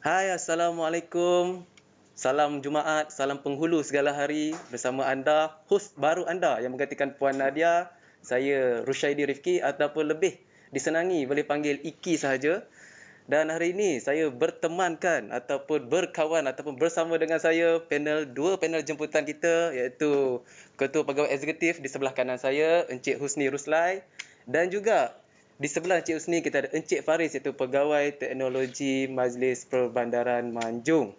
Hai, Assalamualaikum. Salam Jumaat, salam penghulu segala hari bersama anda, host baru anda yang menggantikan Puan Nadia. Saya Rushaidi Rifki ataupun lebih disenangi boleh panggil Iki sahaja. Dan hari ini saya bertemankan ataupun berkawan ataupun bersama dengan saya dua panel jemputan kita, iaitu Ketua Pegawai Eksekutif di sebelah kanan saya, Encik Husni Ruslai, dan juga di sebelah Encik Husni kita ada Encik Faris, iaitu Pegawai Teknologi Majlis Perbandaran Manjung.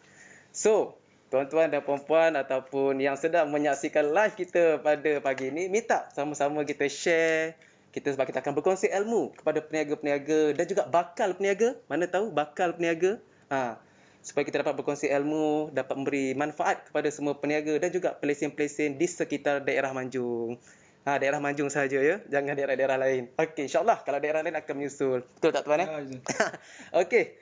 So, tuan-tuan dan puan-puan ataupun yang sedang menyaksikan live kita pada pagi ini, minta sama-sama kita share. Sebab kita akan berkongsi ilmu kepada peniaga-peniaga dan juga bakal peniaga. Mana tahu bakal peniaga. Supaya kita dapat berkongsi ilmu, dapat memberi manfaat kepada semua peniaga dan juga pelesin-pelesin di sekitar daerah Manjung. Daerah Manjung sahaja ya, jangan daerah-daerah lain. Okey, insya-Allah kalau daerah lain akan menyusul. Betul tak tuan? Okey.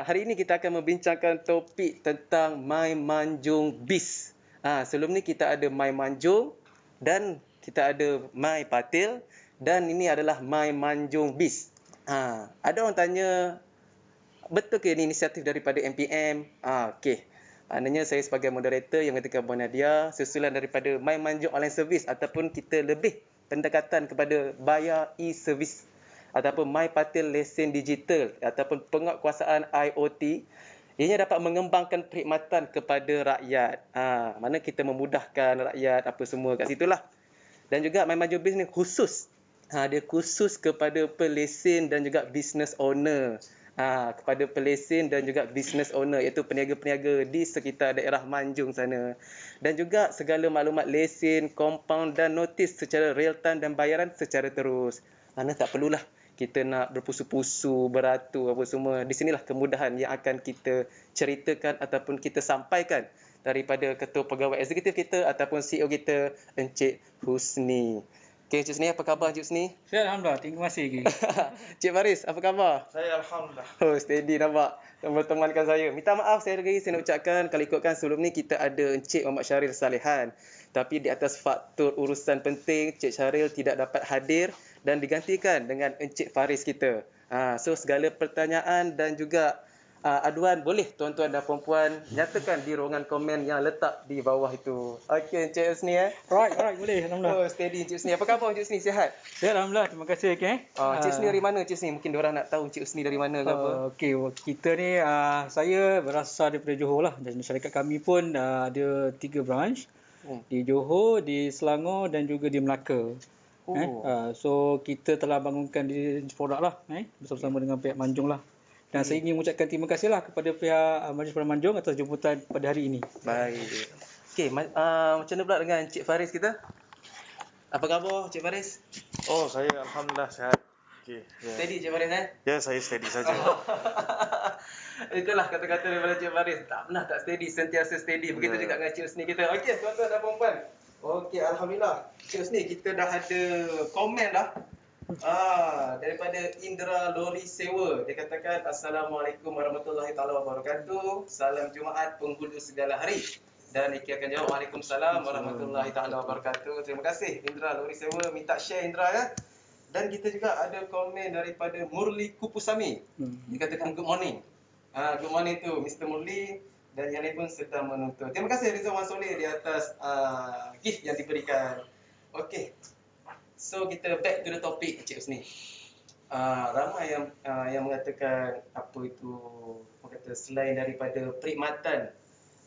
Hari ini kita akan membincangkan topik tentang My Manjung Biz. Sebelum ni kita ada My Manjung dan kita ada My Patil dan ini adalah My Manjung Biz. Ada orang tanya, betul ke ini inisiatif daripada MPM? Okey. Maknanya saya sebagai moderator yang mengatakan Puan Nadia, susulan daripada My Manjung Online Service ataupun kita lebih pendekatan kepada bayar e-service ataupun My Patil Lesen Digital ataupun penguatkuasaan IoT. Ianya dapat mengembangkan perkhidmatan kepada rakyat. Mana kita memudahkan rakyat apa semua kat situlah. Dan juga My Manjung Biz ni khusus. Dia khusus kepada pelesin dan juga business owner. Kepada pelesin dan juga business owner, iaitu peniaga-peniaga di sekitar daerah Manjung sana. Dan juga segala maklumat lesen, compound dan notis secara real time dan bayaran secara terus. Mana tak perlulah kita nak berpusu-pusu, beratur apa semua. Di sinilah kemudahan yang akan kita ceritakan ataupun kita sampaikan daripada Ketua Pegawai Eksekutif kita ataupun CEO kita, Encik Husni. Okey, Encik Husni, apa khabar Encik Husni? Saya Alhamdulillah, terima kasih. Encik Faris, apa khabar? Saya Alhamdulillah. Oh, steady nampak. Bertemankan saya. Minta maaf saya nak ucapkan kalau ikutkan sebelum ni kita ada Encik Muhammad Syaril Salihan. Tapi di atas faktor urusan penting, Encik Syaril tidak dapat hadir dan digantikan dengan Encik Faris kita. So segala pertanyaan dan juga aduan boleh tuan-tuan dan puan-puan nyatakan di ruangan komen yang letak di bawah itu. Okey, Encik Husni Right, boleh. Alhamdulillah. Oh, steady Encik Husni. Apa khabar Encik Husni? Sihat? Saya Alhamdulillah, terima kasih. Encik Husni dari mana Encik Husni? Mungkin diorang nak tahu Encik Husni dari mana ke apa. Okey, kita ni, saya berasal daripada Johor lah. Dan syarikat kami pun ada 3 branch. Di Johor, di Selangor dan juga di Melaka. So, kita telah bangunkan di produk lah. Bersama-sama dengan pihak Manjung lah. Dan saya ingin mengucapkan terima kasih lah kepada pihak Majlis Perbandaran Manjung atas jemputan pada hari ini. Baik. Okey, macam mana pula dengan Encik Faris kita? Apa khabar Encik Faris? Oh, saya Alhamdulillah sihat. Okey. Steady Encik Faris Ya, saya steady saja. Itulah kata-kata daripada Encik Faris. Tak pernah tak steady, sentiasa steady. Begitu juga dengan Encik Husni kita. Okey, tuan-tuan dan puan-puan. Okey, Alhamdulillah. Encik Husni, kita dah ada komen dah. Daripada Indra Lori Sewa. Dia katakan, Assalamualaikum warahmatullahi taala wabarakatuh. Salam Jumaat penghulu segala hari. Dan Iki akan jawab, Waalaikumsalam warahmatullahi taala wabarakatuh. Terima kasih Indra Lori Sewa. Minta share Indra ya. Dan kita juga ada komen daripada Murli Kupusami. Dia katakan good morning. Good morning tu Mr. Murli. Dan yang lain pun sedang menonton. Terima kasih Rizwan Soleh di atas gift yang diberikan. Okey. So kita back to the topic Encik Husni. Ramai yang mengatakan apa itu, selain daripada perkhidmatan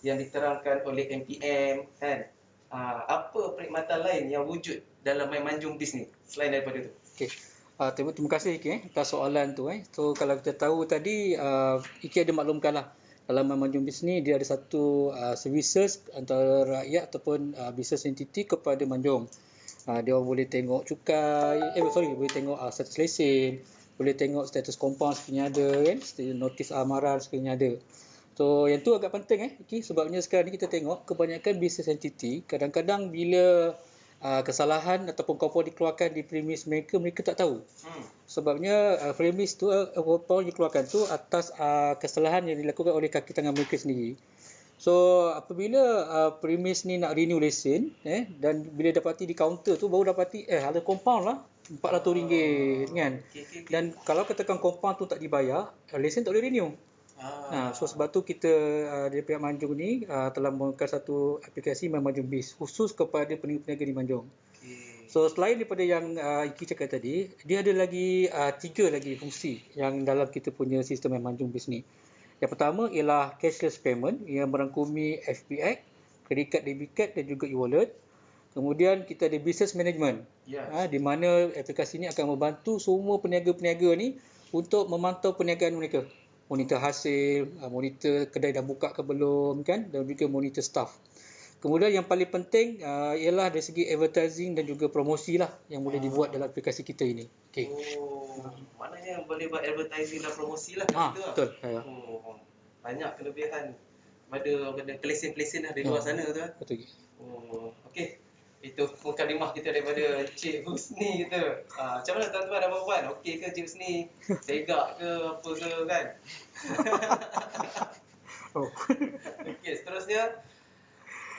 yang diterangkan oleh MPM kan, apa perkhidmatan lain yang wujud dalam My Manjung Biz ni selain daripada itu? Okey. Terima kasih Iki atas soalan tu. So kalau kita tahu tadi, Iki ada maklumkan lah, dalam My Manjung Biz ni dia ada satu services antara rakyat ataupun business entity kepada Manjung. Dia boleh tengok cukai, boleh tengok status lesen, boleh tengok status compound sekiranya ada kan, notis amaran sekiranya ada. So yang tu agak penting sebabnya sekarang ni kita tengok kebanyakan business entity kadang-kadang bila kesalahan ataupun compound dikeluarkan di premis mereka tak tahu. Sebabnya premis tu compound dikeluarkan tu atas kesalahan yang dilakukan oleh kaki tangan mereka sendiri. So apabila premis ni nak renew lesen dan bila dapati di kaunter tu baru dapati ada compound lah RM400 kan. Dan kalau katakan compound tu tak dibayar, lesen tak boleh renew. So sebab tu kita dari pihak Manjung ni telah membuatkan satu aplikasi My Manjung Biz khusus kepada peniaga-peniaga di Manjung. So selain daripada yang Iki cakap tadi, dia ada lagi 3 lagi fungsi yang dalam kita punya sistem My Manjung Biz ni. Yang pertama ialah cashless payment yang merangkumi FBX, credit card, debit card dan juga e-wallet. Kemudian kita ada business management, di mana aplikasi ini akan membantu semua peniaga-peniaga ni untuk memantau perniagaan mereka. Monitor hasil, monitor kedai dah buka ke belum, kan? Dan juga monitor staff. Kemudian yang paling penting ialah dari segi advertising dan juga promosi lah yang boleh dibuat dalam aplikasi kita ini. Okay. Maknanya boleh buat advertising dan promosi lah. Betul. Banyak kelebihan pada pelesen-pelesen lah di luar sana tu. Betul. Okey. Itu mukadimah kita daripada Cik Husni kita. Macam mana tuan-tuan dan puan-puan? Okey ke Cik Husni? Segak ke apa ke kan? Okey, seterusnya.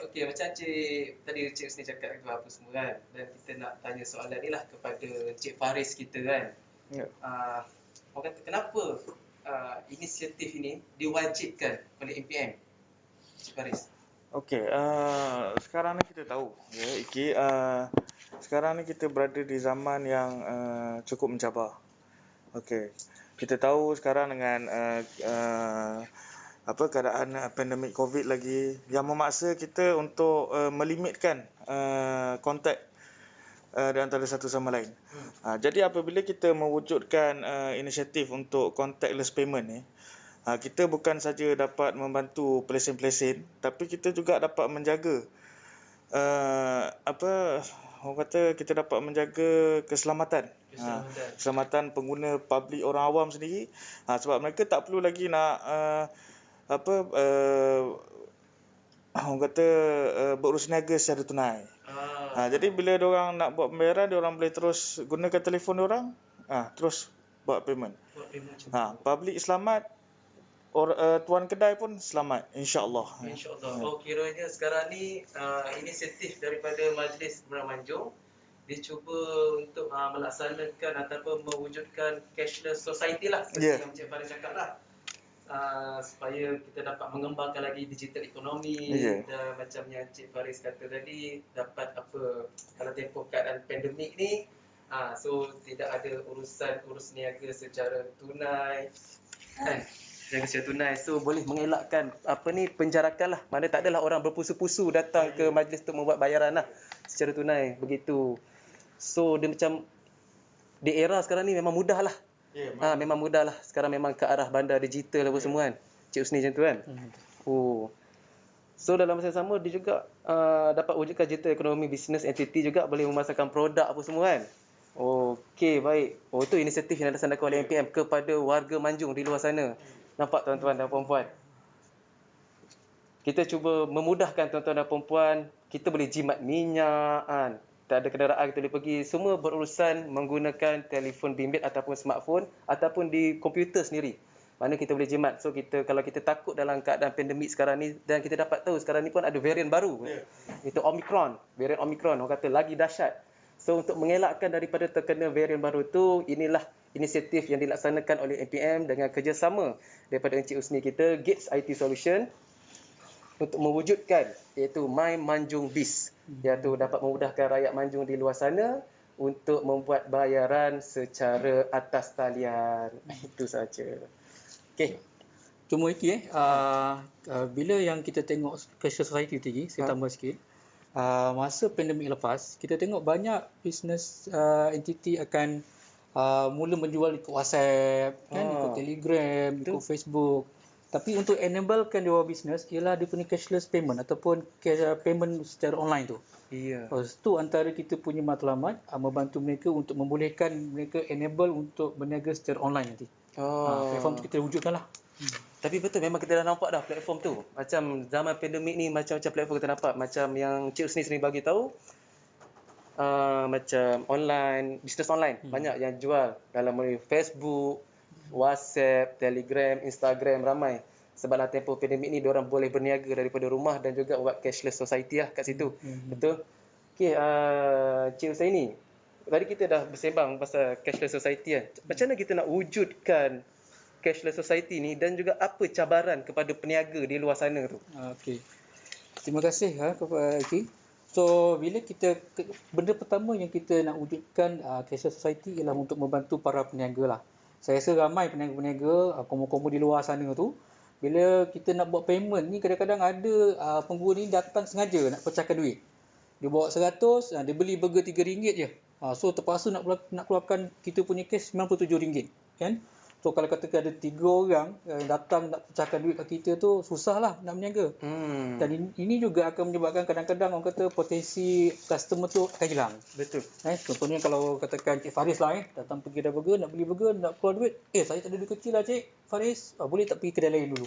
Okey, macam tadi Cik Husni cakap itu apa semua kan. Dan kita nak tanya soalan ni lah kepada Cik Faris kita kan. Orang kata kenapa inisiatif ini diwajibkan oleh MPM? Cik Faris. Okey, sekarang ni kita tahu ya, Iki, sekarang ni kita berada di zaman yang cukup mencabar. Okey. Kita tahu sekarang dengan keadaan pandemik Covid lagi yang memaksa kita untuk melimitkan kontak di antara satu sama lain. Jadi apabila kita mewujudkan inisiatif untuk contactless payment ni, kita bukan saja dapat membantu pelesen-pelesen, tapi kita juga dapat menjaga orang kata kita dapat menjaga keselamatan pengguna public, orang awam sendiri. Sebab mereka tak perlu lagi nak orang kata berurus niaga secara tunai. Jadi bila diorang nak buat pembayaran, diorang boleh terus gunakan telefon diorang, terus buat payment. Public selamat, tuan kedai pun selamat, insya-Allah. Insya-Allah. Kiranya sekarang ni inisiatif daripada Majlis Pemenang Manjung dia cuba untuk melaksanakan ataupun mewujudkan cashless society lah, seperti yang Encik Faris cakap lah. Supaya kita dapat mengembangkan lagi digital ekonomi dan macam yang Encik Faris kata tadi, dapat kalau tempoh keadaan pandemik ni, so tidak ada urus niaga secara tunai kan. Secara tunai, so boleh mengelakkan penjarakan lah. Mana tak adalah orang berpusu-pusu datang ke majlis untuk membuat bayaran lah secara tunai begitu. So dia macam di era sekarang ni memang mudah lah. Memang mudah lah. Sekarang memang ke arah bandar digital apa semua kan. Cik Husni macam tu kan. So dalam masa yang sama dia juga dapat wujudkan digital ekonomi business entity juga, boleh memasarkan produk apa semua kan. Okey, baik. Itu inisiatif yang dilaksanakan oleh MPM kepada warga Manjung di luar sana. Nampak tuan-tuan dan puan-puan? Kita cuba memudahkan tuan-tuan dan puan-puan. Kita boleh jimat minyak kan. Tak ada kenderaan kita boleh pergi. Semua berurusan menggunakan telefon bimbit ataupun smartphone ataupun di komputer sendiri. Mana kita boleh jimat. So kalau kita takut dalam keadaan pandemik sekarang ni, dan kita dapat tahu sekarang ni pun ada varian baru. Itu Omicron. Varian Omicron orang kata lagi dahsyat. So untuk mengelakkan daripada terkena varian baru tu, inilah inisiatif yang dilaksanakan oleh MPM dengan kerjasama daripada Encik Husni kita, Gates IT Solution, untuk mewujudkan iaitu My Manjung Biz, iaitu dapat memudahkan rakyat Manjung di luar sana untuk membuat bayaran secara atas talian. Itu saja. Okey. Cuma Iki bila yang kita tengok cashless society tadi, saya tambah sikit. Masa pandemik lepas, kita tengok banyak business entity akan mula menjual ikut WhatsApp, kan, ikut Telegram, ikut Facebook. Tapi untuk enablekan dia business ialah dia punya cashless payment ataupun payment secara online tu. Itu antara kita punya matlamat membantu mereka untuk membolehkan mereka enable untuk berniaga secara online nanti. Platform tu kita wujudkan lah. Tapi betul memang kita dah nampak dah platform tu. Macam zaman pandemik ni macam-macam platform kita nampak. Macam yang Cik Husni sendiri bagi tahu, macam online, bisnes online. Banyak yang jual dalam melalui Facebook, WhatsApp, Telegram, Instagram, ramai. Sebab dalam tempoh pandemik ni diorang boleh berniaga daripada rumah dan juga buat cashless society lah kat situ. Betul? Okey, Cik Husaini, tadi kita dah bersembang pasal cashless society kan. Macam mana kita nak wujudkan cashless society ni dan juga apa cabaran kepada peniaga di luar sana tu? Okey. Terima kasih kepada Aki. So bila benda pertama yang kita nak wujudkan cashless society ialah untuk membantu para peniaga lah. Saya rasa ramai peniaga-peniaga komo-komo di luar sana tu, bila kita nak buat payment ni kadang-kadang ada pengguna ni datang sengaja nak pecahkan duit. Dia bawa 100, dia beli burger RM3 je. So terpaksa nak keluarkan kita punya cash RM97 kan. So kalau katakan ada 3 orang datang nak pecahkan duit kat kita tu, susahlah nak berniaga. Dan ini juga akan menyebabkan kadang-kadang orang kata potensi customer tu akan hilang. Betul. Contohnya kalau katakan Cik Faris lah datang pergi kedai burger, nak beli burger, nak keluar duit, saya tak ada duit kecil lah Cik Faris, boleh tak pergi kedai lain dulu.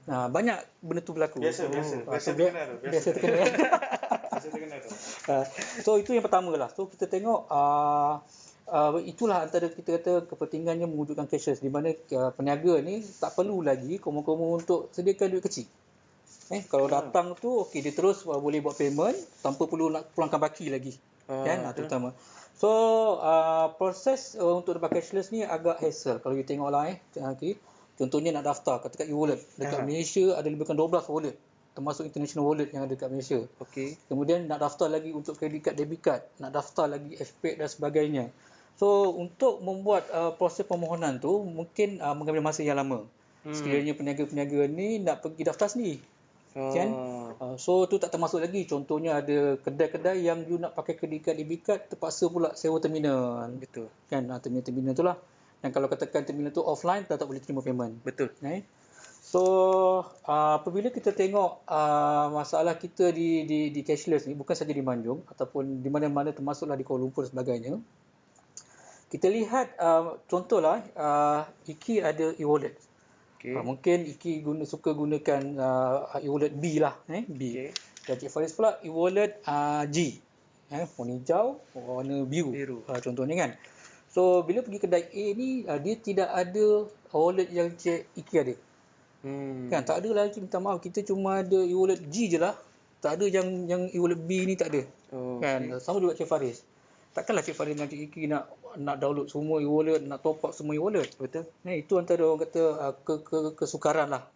Banyak benda tu berlaku. Biasa terkenal tu. So itu yang pertama lah. So kita tengok itulah antara kita kata kepentingannya mewujudkan cashless, di mana peniaga ni tak perlu lagi komo-komo untuk sediakan duit kecil. Kalau datang tu okey, dia terus boleh buat payment tanpa perlu nak pulangkan baki lagi. Kan terutama. So proses untuk dapat cashless ni agak hassle kalau you tengoklah okey. Contohnya nak daftar katakan e-wallet dekat Malaysia ada lebih kurang 12 wallet, termasuk international wallet yang ada dekat Malaysia. Okey. Kemudian nak daftar lagi untuk credit card, debit card, nak daftar lagi FPAC dan sebagainya. So untuk membuat proses permohonan tu mungkin mengambil masa yang lama. Sekiranya peniaga-peniaga ni nak pergi daftar sendiri. Kan? So tu tak termasuk lagi. Contohnya ada kedai-kedai yang you nak pakai credit card, debit card, terpaksa pula sewa terminal. Betul. Kan terminal tu lah. Dan kalau katakan terminal tu offline, tak boleh terima payment. Betul. So apabila kita tengok masalah kita di cashless ni, bukan saja di Manjung ataupun di mana-mana termasuklah di Kuala Lumpur dan sebagainya, kita lihat contohlah Iki ada e-wallet. Okay. Mungkin Iki suka gunakan e-wallet B lah, B. Dan Cik Faris pula e-wallet G. Warna hijau, warna biru. Contohnya kan. So bila pergi kedai A ni, dia tidak ada wallet yang Cik Iki ada. Kan tak ada lagi, minta maaf, kita cuma ada e-wallet G je lah. Tak ada yang e-wallet B ni, tak ada. Kan sama juga Cik Faris. Takkanlah Cik Faris dan Cik Iki nak download semua e-wallet, nak top up semua e-wallet. Betul. Itu antara orang kata kesukaran lah.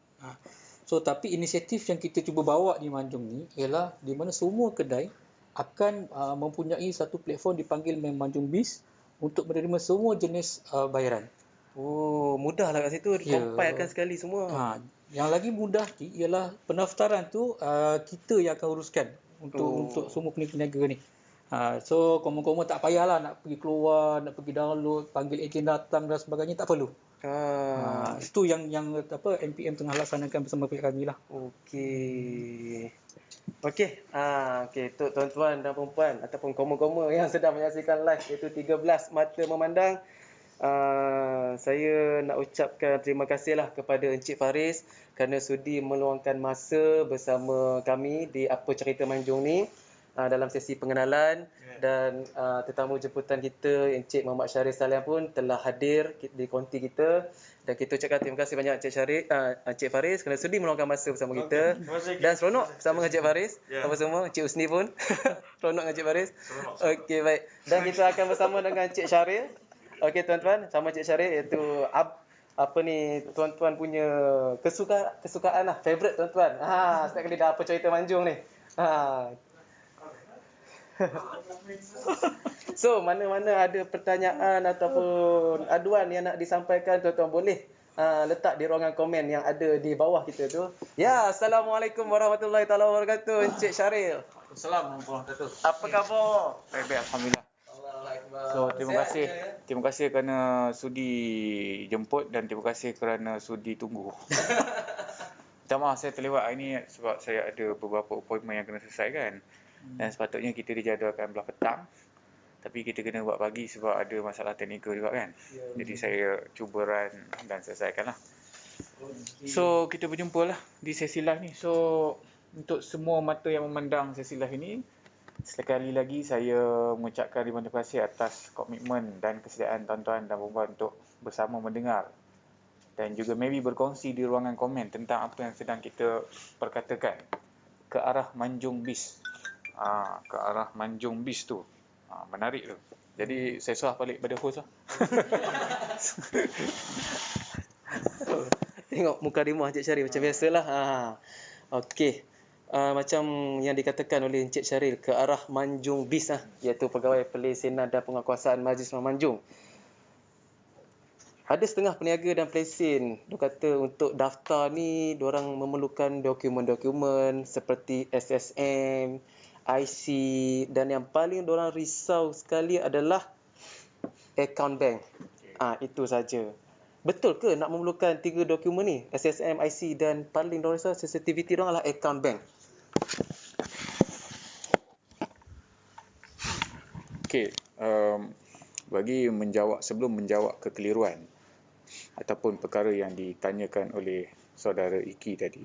So tapi inisiatif yang kita cuba bawa di Manjung ni ialah di mana semua kedai akan mempunyai satu platform dipanggil Manjung Biz untuk menerima semua jenis bayaran. Oh, mudahlah kat situ, compilekan sekali semua. Yang lagi mudah ialah pendaftaran tu kita yang akan uruskan untuk semua peniaga ni. So komo-komo tak payahlah nak pergi keluar, nak pergi download, panggil ejen datang dan sebagainya, tak perlu. Itu yang MPM tengah laksanakan bersama pihak kami lah. Okey. Untuk tuan-tuan dan perempuan ataupun komo-komo yang sedang menyaksikan live iaitu 13 Mata Memandang, saya nak ucapkan terima kasihlah kepada Encik Faris kerana sudi meluangkan masa bersama kami di Apa Cerita Manjung ni dalam sesi pengenalan, dan tetamu jemputan kita Encik Muhammad Syarif Salian pun telah hadir di konti kita, dan kita ucapkan terima kasih banyak Encik Faris kerana sudi meluangkan masa bersama kita, dan seronok bersama dengan Encik Faris. Apa semua, Encik Usni pun seronok dengan Encik Faris. Okey, baik, dan kita akan bersama dengan Encik Syaril. Okey tuan-tuan, sama Encik Syaril, iaitu tuan-tuan punya kesukaan lah, favorite tuan-tuan. Setiap kali dah Apa Cerita Manjung ni. So, mana-mana ada pertanyaan ataupun aduan yang nak disampaikan, tuan-tuan boleh letak di ruangan komen yang ada di bawah kita tu. Ya, Assalamualaikum warahmatullahi wabarakatuh, Encik Syaril. Assalamualaikum warahmatullahi wabarakatuh. Apa khabar? Baik, alhamdulillah. So, terima kasih kerana sudi jemput dan terima kasih kerana sudi tunggu. Minta maaf saya terlewat hari ni sebab saya ada beberapa appointment yang kena selesaikan. Dan sepatutnya kita dijadualkan belah petang, tapi kita kena buat pagi sebab ada masalah teknikal juga kan. Jadi saya cuba run dan selesaikan lah. So kita berjumpa lah di sesi live ni. So untuk semua mata yang memandang sesi live ini, sekali lagi saya mengucapkan terima kasih atas komitmen dan kesediaan tuan-tuan dan puan-puan untuk bersama mendengar dan juga maybe berkongsi di ruangan komen tentang apa yang sedang kita perkatakan ke arah Manjung Biz. Ke arah Manjung Biz tu. Menarik tu. Jadi saya serah balik pada host lah. Tengok muka rimah Encik Syaril macam biasalah. Okey. Macam yang dikatakan oleh Encik Syaril ke arah Manjung BIS iaitu Pegawai Pelesenan dan Penguatkuasaan Majlis Manjung. Ada setengah peniaga dan pelesin, dia kata untuk daftar ni diorang memerlukan dokumen-dokumen seperti SSM, IC dan yang paling diorang risau sekali adalah akaun bank. Itu saja. Betul ke nak memerlukan 3 dokumen ni? SSM, IC dan paling diorang risau sensitivity diorang adalah akaun bank. Okey, sebelum menjawab kekeliruan ataupun perkara yang ditanyakan oleh saudara Iki tadi,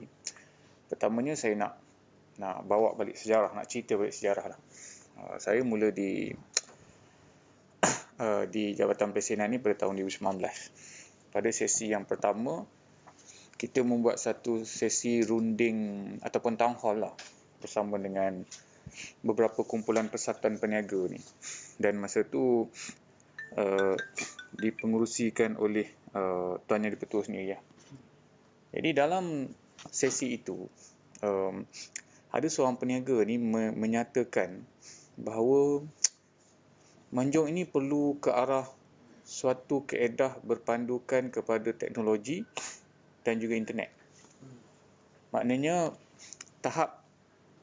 pertamanya saya nak bawa balik sejarah, nak cerita balik sejarah lah. Saya mula di Jabatan Pelesenan ni pada tahun 2019. Pada sesi yang pertama, kita membuat satu sesi runding ataupun town hall lah bersama dengan beberapa kumpulan persatuan peniaga ni. Dan masa tu dipengerusikan oleh Tuan Yang di-Pertua sendiri ya. Jadi dalam sesi itu ada seorang peniaga ni menyatakan bahawa Manjung ini perlu ke arah suatu kaedah berpandukan kepada teknologi dan juga internet. Maknanya tahap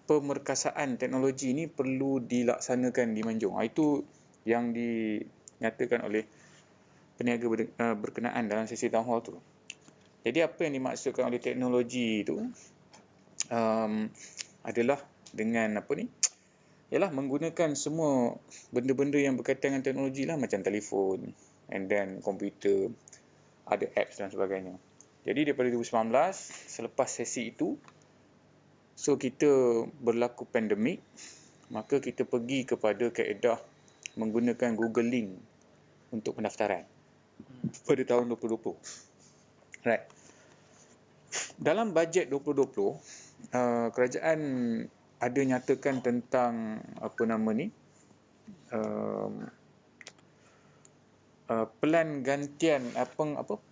pemerkasaan teknologi ini perlu dilaksanakan di Manjung. Itu yang dinyatakan oleh peniaga berkenaan dalam sesi town hall tu. Jadi apa yang dimaksudkan oleh teknologi itu adalah dengan ialah menggunakan semua benda-benda yang berkaitan dengan teknologi lah, macam telefon and then komputer, ada apps dan sebagainya. Jadi daripada 2019, selepas sesi itu, so kita berlaku pandemik, maka kita pergi kepada kaedah menggunakan Google Link untuk pendaftaran pada tahun 2020. Right. Dalam bajet 2020, kerajaan ada nyatakan tentang pelan gantian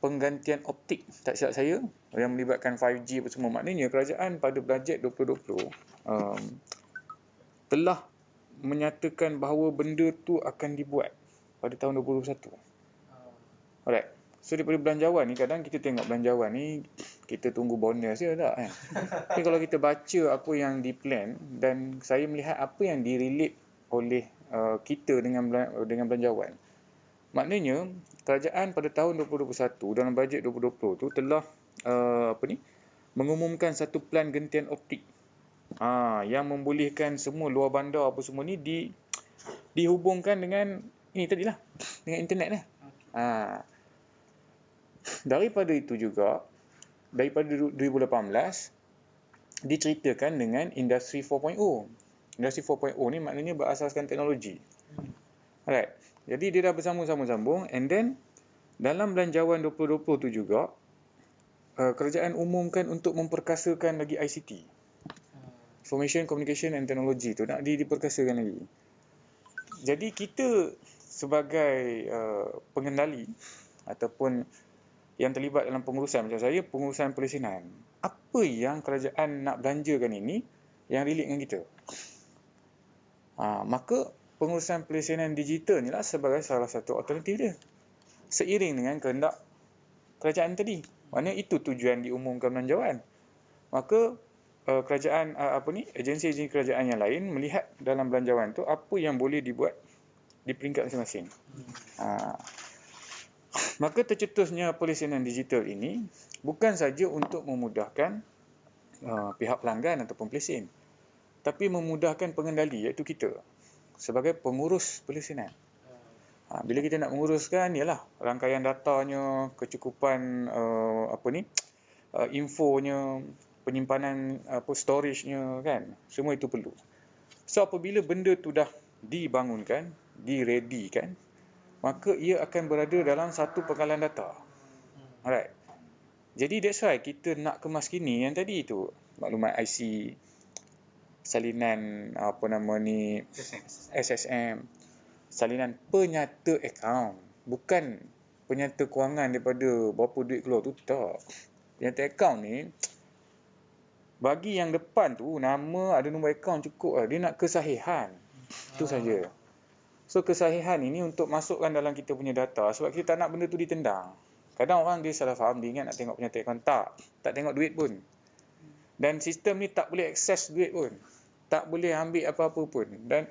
penggantian optik, tak silap saya, yang melibatkan 5G apa semua. Maknanya kerajaan pada bajet 2020 telah menyatakan bahawa benda tu akan dibuat pada tahun 2021. Alright. So daripada belanjawan ni, kadang kita tengok belanjawan ni, kita tunggu bonus je tak kan. Tapi kalau kita baca apa yang diplan, dan saya melihat apa yang direlate oleh kita dengan belanjawan, maknanya kerajaan pada tahun 2021 dalam bajet 2020 tu telah mengumumkan satu plan gentian optik yang membolehkan semua luar bandar apa semua ni dihubungkan dengan ini tadilah, dengan internet lah. Daripada itu juga, daripada 2018 diceritakan dengan Industri 4.0. Industri 4.0 ni maknanya berasaskan teknologi. Alright. Jadi dia dah bersambung-sambung, and then dalam belanjawan 2020 tu juga kerajaan umumkan untuk memperkasakan lagi ICT. Information Communication and Technology tu nak diperkasakan lagi. Jadi kita sebagai pengendali ataupun yang terlibat dalam pengurusan, macam saya, pengurusan pelesenan, apa yang kerajaan nak belanjakan ini yang relate dengan kita? Maka pengurusan pelesenan digital ni lah sebagai salah satu alternatif dia, seiring dengan kehendak kerajaan tadi. Maknanya itu tujuan diumumkan belanjawan. Maka kerajaan agensi-agensi kerajaan yang lain melihat dalam belanjawan tu apa yang boleh dibuat di peringkat masing-masing. Maka tercetusnya pelesenan digital ini bukan saja untuk memudahkan pihak pelanggan ataupun pelesin, tapi memudahkan pengendali, iaitu kita sebagai pengurus pelesenan. Bila kita nak menguruskan, ialah rangkaian datanya, kecukupan infonya, penyimpanan storage-nya kan, semua itu perlu. So apabila benda tu dah dibangunkan, direadykan, maka ia akan berada dalam satu pengkalan data. Alright. Jadi that's why kita nak kemas kini yang tadi itu, maklumat IC, salinan SSM, salinan penyata akaun, bukan penyata kewangan daripada berapa duit keluar tu, tak. Penyata akaun ni, bagi yang depan tu, nama ada nombor akaun cukup lah. Dia nak kesahihan. Itu saja. So kesahihan ini untuk masukkan dalam kita punya data sebab kita tak nak benda tu ditendang. Kadang orang dia salah faham, dia ingat nak tengok penyata akaun. Tak tengok duit pun. Dan sistem ni tak boleh akses duit pun. Tak boleh ambil apa-apa pun. Dan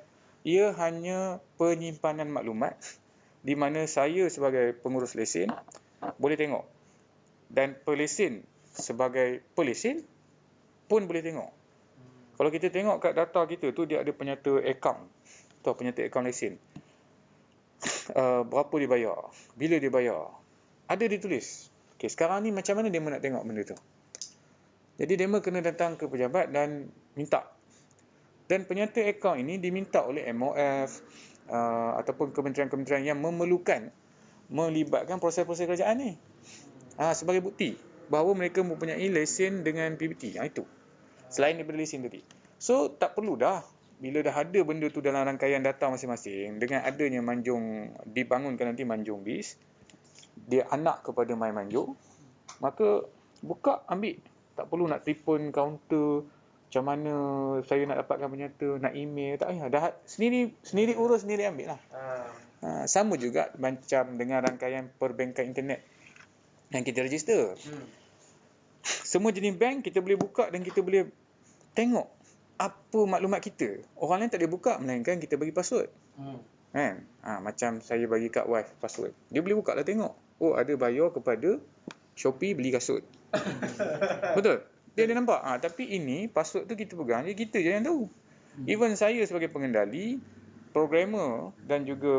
ia hanya penyimpanan maklumat di mana saya sebagai pengurus lesen boleh tengok. Dan pelesen sebagai pelesen pun boleh tengok. Kalau kita tengok kat data kita tu, dia ada penyata akaun. Atau penyata akaun lesen. Berapa dia bayar, bila dia bayar, ada ditulis. Okay, sekarang ni macam mana demo nak tengok benda tu? Jadi demo kena datang ke pejabat dan minta. Dan penyata akaun ini diminta oleh MOF ataupun kementerian-kementerian yang memerlukan melibatkan proses-proses kerajaan ni. Sebagai bukti bahawa mereka mempunyai lesen dengan PBT. Itu. Selain daripada lesen tadi. So tak perlu dah. Bila dah ada benda tu dalam rangkaian data masing-masing, dengan adanya Manjung, dibangunkan nanti Manjung BIS, dia anak kepada My Manjung, maka buka, ambil. Tak perlu nak telefon kaunter, macam mana saya nak dapatkan penyata, nak email, tak payah. Dah sendiri urus, sendiri ambil lah. Sama juga macam dengan rangkaian perbankan internet yang kita register. Semua jenis bank kita boleh buka dan kita boleh tengok apa maklumat kita. Orang lain tak boleh buka melainkan kita bagi password. Kan? Macam saya bagi kat wife password. Dia boleh buka lah tengok. Oh, ada bayar kepada Shopee beli kasut. Betul? Dia ada nampak. Tapi ini password tu kita pegang, kita je yang tahu. Even saya sebagai pengendali, programmer dan juga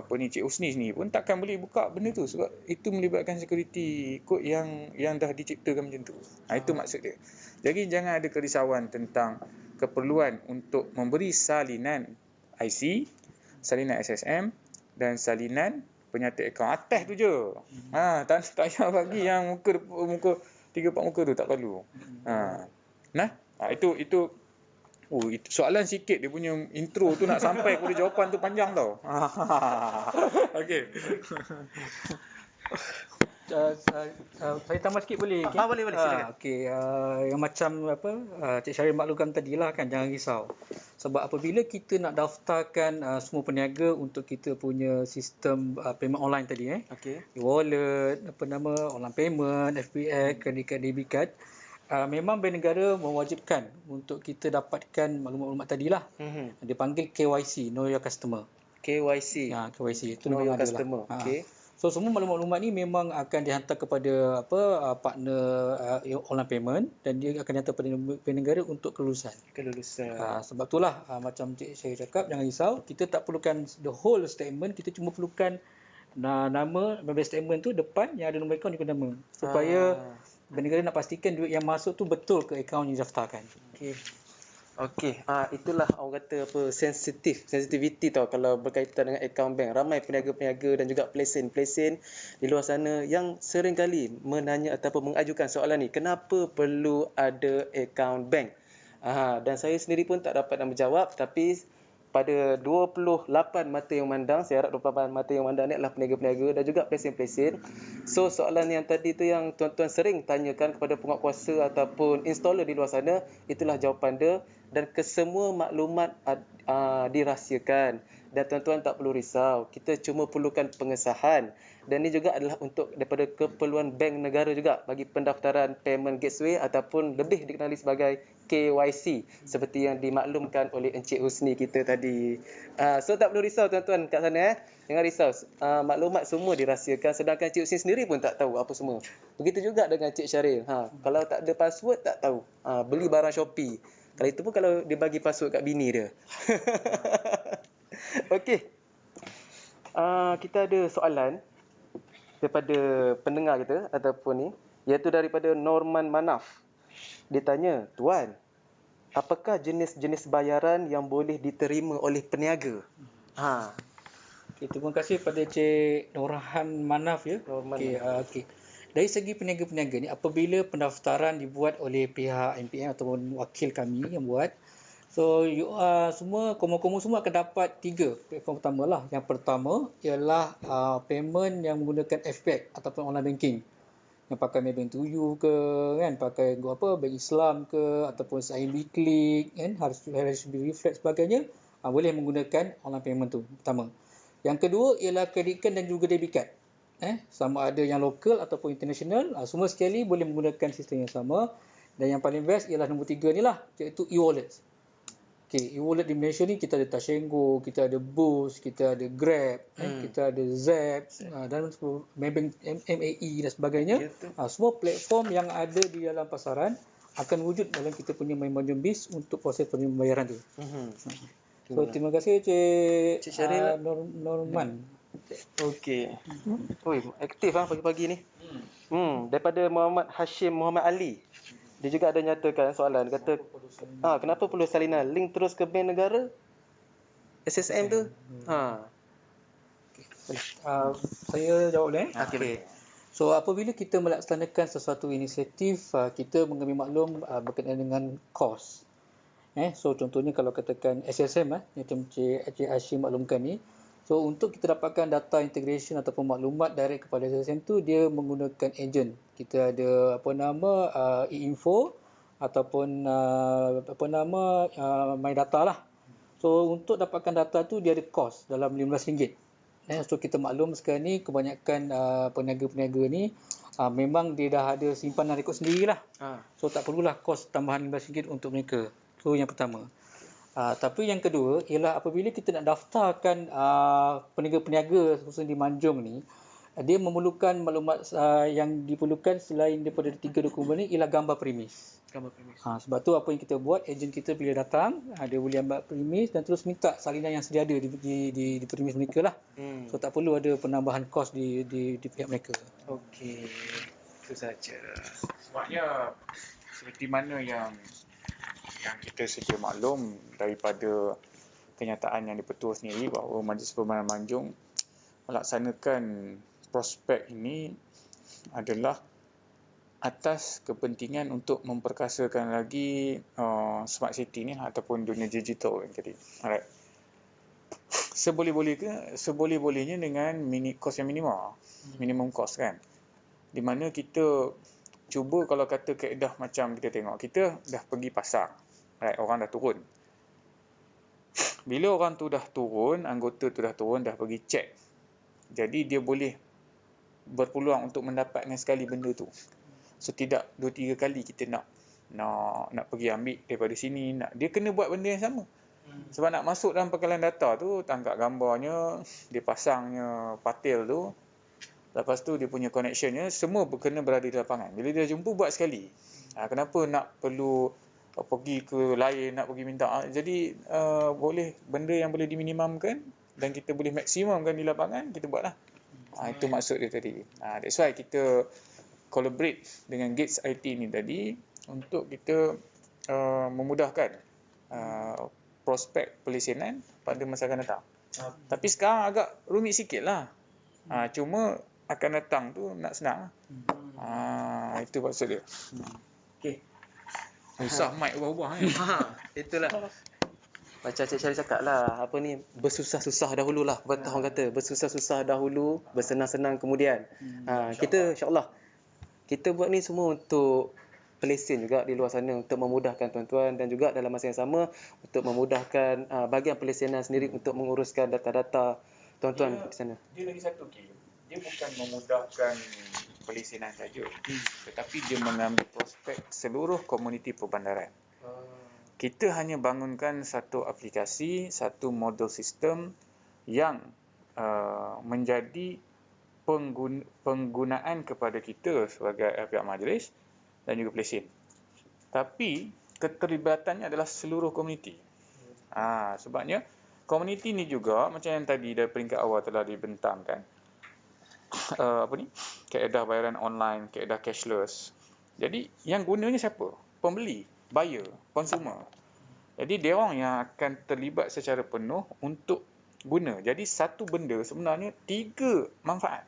Cik Husni sendiri pun takkan boleh buka benda tu sebab itu melibatkan security kod yang dah diciptakan macam tu. Itu maksud dia. Jadi jangan ada kerisauan tentang keperluan untuk memberi salinan IC, salinan SSM dan salinan penyata akaun. Atas tu je. Tak payah bagi yang muka 3-4 muka tu, tak perlu. Itu soalan sikit dia punya intro tu nak sampai kepada jawapan tu panjang tau. Okey. Saya tambah sikit boleh? Okay? Boleh silakan. Okey, yang macam Cik Syaril maklumkan tadilah kan, jangan risau. Sebab apabila kita nak daftarkan semua peniaga untuk kita punya sistem payment online tadi, wallet, online payment, FPX, credit card, debit card, memang bank negara mewajibkan untuk kita dapatkan maklumat-maklumat tadilah. Dia panggil KYC, Know Your Customer. KYC. KYC itu Know Your memang Customer. Okey. So semua maklumat-maklumat ni memang akan dihantar kepada partner online payment dan dia akan dihantar kepada bank negara untuk kelulusan. Sebab itulah macam Cik saya cakap, jangan risau, kita tak perlukan the whole statement, kita cuma perlukan nama bank statement tu depan yang ada nombor akaun ikut nama supaya bank negara nak pastikan duit yang masuk tu betul ke akaun yang didaftarkan. Okey, itulah orang kata sensitivity tau kalau berkaitan dengan akaun bank. Ramai peniaga-peniaga dan juga pelesen-pelesen di luar sana yang sering kali menanya ataupun mengajukan soalan ni, kenapa perlu ada akaun bank? Dan saya sendiri pun tak dapat nak menjawab, tapi pada 28 mata yang memandang, saya harap 28 mata yang memandang ni adalah peniaga-peniaga dan juga pelesen-pelesen. So soalan yang tadi tu yang tuan-tuan sering tanyakan kepada penguatkuasa ataupun installer di luar sana, itulah jawapan dia. Dan kesemua maklumat dirahsiakan. Dan tuan-tuan tak perlu risau. Kita cuma perlukan pengesahan. Dan ini juga adalah untuk daripada keperluan bank negara juga bagi pendaftaran payment gateway ataupun lebih dikenali sebagai KYC seperti yang dimaklumkan oleh Encik Husni kita tadi. So tak perlu risau tuan-tuan kat sana. Jangan risau. Maklumat semua dirahsiakan sedangkan Encik Husni sendiri pun tak tahu apa semua. Begitu juga dengan Encik Syaril. Kalau tak ada password tak tahu. Beli barang Shopee. Kalau itu pun kalau dia bagi password kat bini dia. Okey. Kita ada soalan daripada pendengar kita ataupun ni, iaitu daripada Norman Manaf. Dia tanya, "Tuan, apakah jenis-jenis bayaran yang boleh diterima oleh peniaga?" Terima kasih pada Cik Norhan Manaf ya. Okey. Dari segi peniaga-peniaga ni, apabila pendaftaran dibuat oleh pihak MPM ataupun wakil kami yang buat, So semua komo-komo semua akan dapat 3 platform pertama lah. Yang pertama ialah payment yang menggunakan FPAC ataupun online banking. Yang pakai Maybank to You ke kan, pakai Bank Islam ke ataupun SIMB Click kan, harus reflect sebagainya, boleh menggunakan online payment tu pertama. Yang kedua ialah credit card dan juga debit card. Sama ada yang lokal ataupun international, semua sekali boleh menggunakan sistem yang sama. Dan yang paling best ialah nombor 3 ni lah, iaitu e-wallets. E-wallet di Malaysia ni kita ada Tashengo, kita ada Boost, kita ada Grab, kita ada Zap dan Maybank MAE dan sebagainya. Semua platform yang ada di dalam pasaran akan wujud dalam kita punya MyManjung.biz untuk proses pembayaran tu. So terima kasih Cik Syaril. Norman. Okey. Oi, aktif pagi-pagi ni. Daripada Muhammad Hashim Muhammad Ali. Dia juga ada nyatakan soalan, dia kata kenapa perlu salinan link terus ke bank negara SSM tu? Saya jawab boleh? Okey. So apabila kita melaksanakan sesuatu inisiatif, kita mengambil maklum berkenaan dengan kos. So contohnya kalau katakan SSM macam Cik Hashim maklumkan ni, so untuk kita dapatkan data integration ataupun maklumat direct kepada SSM tu, dia menggunakan agent. Kita ada e-info ataupun MyData lah. So untuk dapatkan data tu dia ada kos dalam RM15. So kita maklum sekarang ni kebanyakan peniaga-peniaga ni memang dia dah ada simpanan rekod sendirilah. So tak perlulah kos tambahan RM15 untuk mereka. So yang pertama. Tapi yang kedua ialah apabila kita nak daftarkan peniaga-peniaga khususnya di Manjung ni, dia memerlukan maklumat yang diperlukan selain daripada 3 dokumen ni ialah gambar premis. Sebab tu apa yang kita buat, ejen kita bila datang, dia boleh ambil premis dan terus minta salinan yang sedia ada di premis mereka lah. So tak perlu ada penambahan kos di pihak mereka. Okey. Itu saja. Sebabnya seperti mana yang kita sedia maklum daripada kenyataan yang dipetua sendiri bahawa Majlis Permandan Manjung melaksanakan prospek ini adalah atas kepentingan untuk memperkasakan lagi smart city ni ataupun dunia digital yang tadi. Alright. Seboleh-bolehnya dengan kos yang minimum kos kan. Di mana kita cuba kalau kata kaedah macam kita tengok, kita dah pergi pasar. Right, orang dah turun. Bila orang tu dah turun, anggota tu dah turun, dah pergi cek. Jadi dia boleh berpeluang untuk mendapatkan sekali benda tu. So tidak 2-3 kali kita nak pergi ambil daripada sini, dia kena buat benda yang sama. Sebab nak masuk dalam pangkalan data tu, tangkap gambarnya, dia pasangnya patil tu, lepas tu dia punya connectionnya, semua kena berada di lapangan. Bila dia jumpa, buat sekali. Kenapa nak perlu pergi ke lain, nak pergi minta. Jadi boleh benda yang boleh diminimumkan dan kita boleh maksimumkan di lapangan, kita buatlah. Itu maksud dia tadi. That's why kita collaborate dengan Gates IT ni tadi untuk kita memudahkan prospek pelesenan pada masa akan datang. Tapi sekarang agak rumit sikit lah. Cuma akan datang tu nak senang. Itu maksud dia. Okey. Usah mic ubah-ubah kan. Itulah. Macam Cik Syaril cakap lah, bersusah-susah dahulu lah. Orang kata, bersusah-susah dahulu, bersenang-senang kemudian. Kita insyaAllah, kita buat ni semua untuk pelesen juga di luar sana, untuk memudahkan tuan-tuan dan juga dalam masa yang sama, untuk memudahkan bahagian pelesenan sendiri untuk menguruskan data-data tuan-tuan di sana. Dia lagi satu, dia bukan memudahkan pelesenan saja, tetapi dia mengambil prospek seluruh komuniti perbandaran. Kita hanya bangunkan satu aplikasi, satu model sistem yang menjadi penggunaan kepada kita sebagai pihak majlis dan juga pelesen. Tapi keterlibatannya adalah seluruh komuniti. Sebabnya komuniti ni juga macam yang tadi dari peringkat awal telah dibentangkan. Kaedah bayaran online, kaedah cashless. Jadi yang gunanya siapa? Pembeli, buyer, consumer. Jadi dia orang yang akan terlibat secara penuh untuk guna. Jadi satu benda sebenarnya 3 manfaat.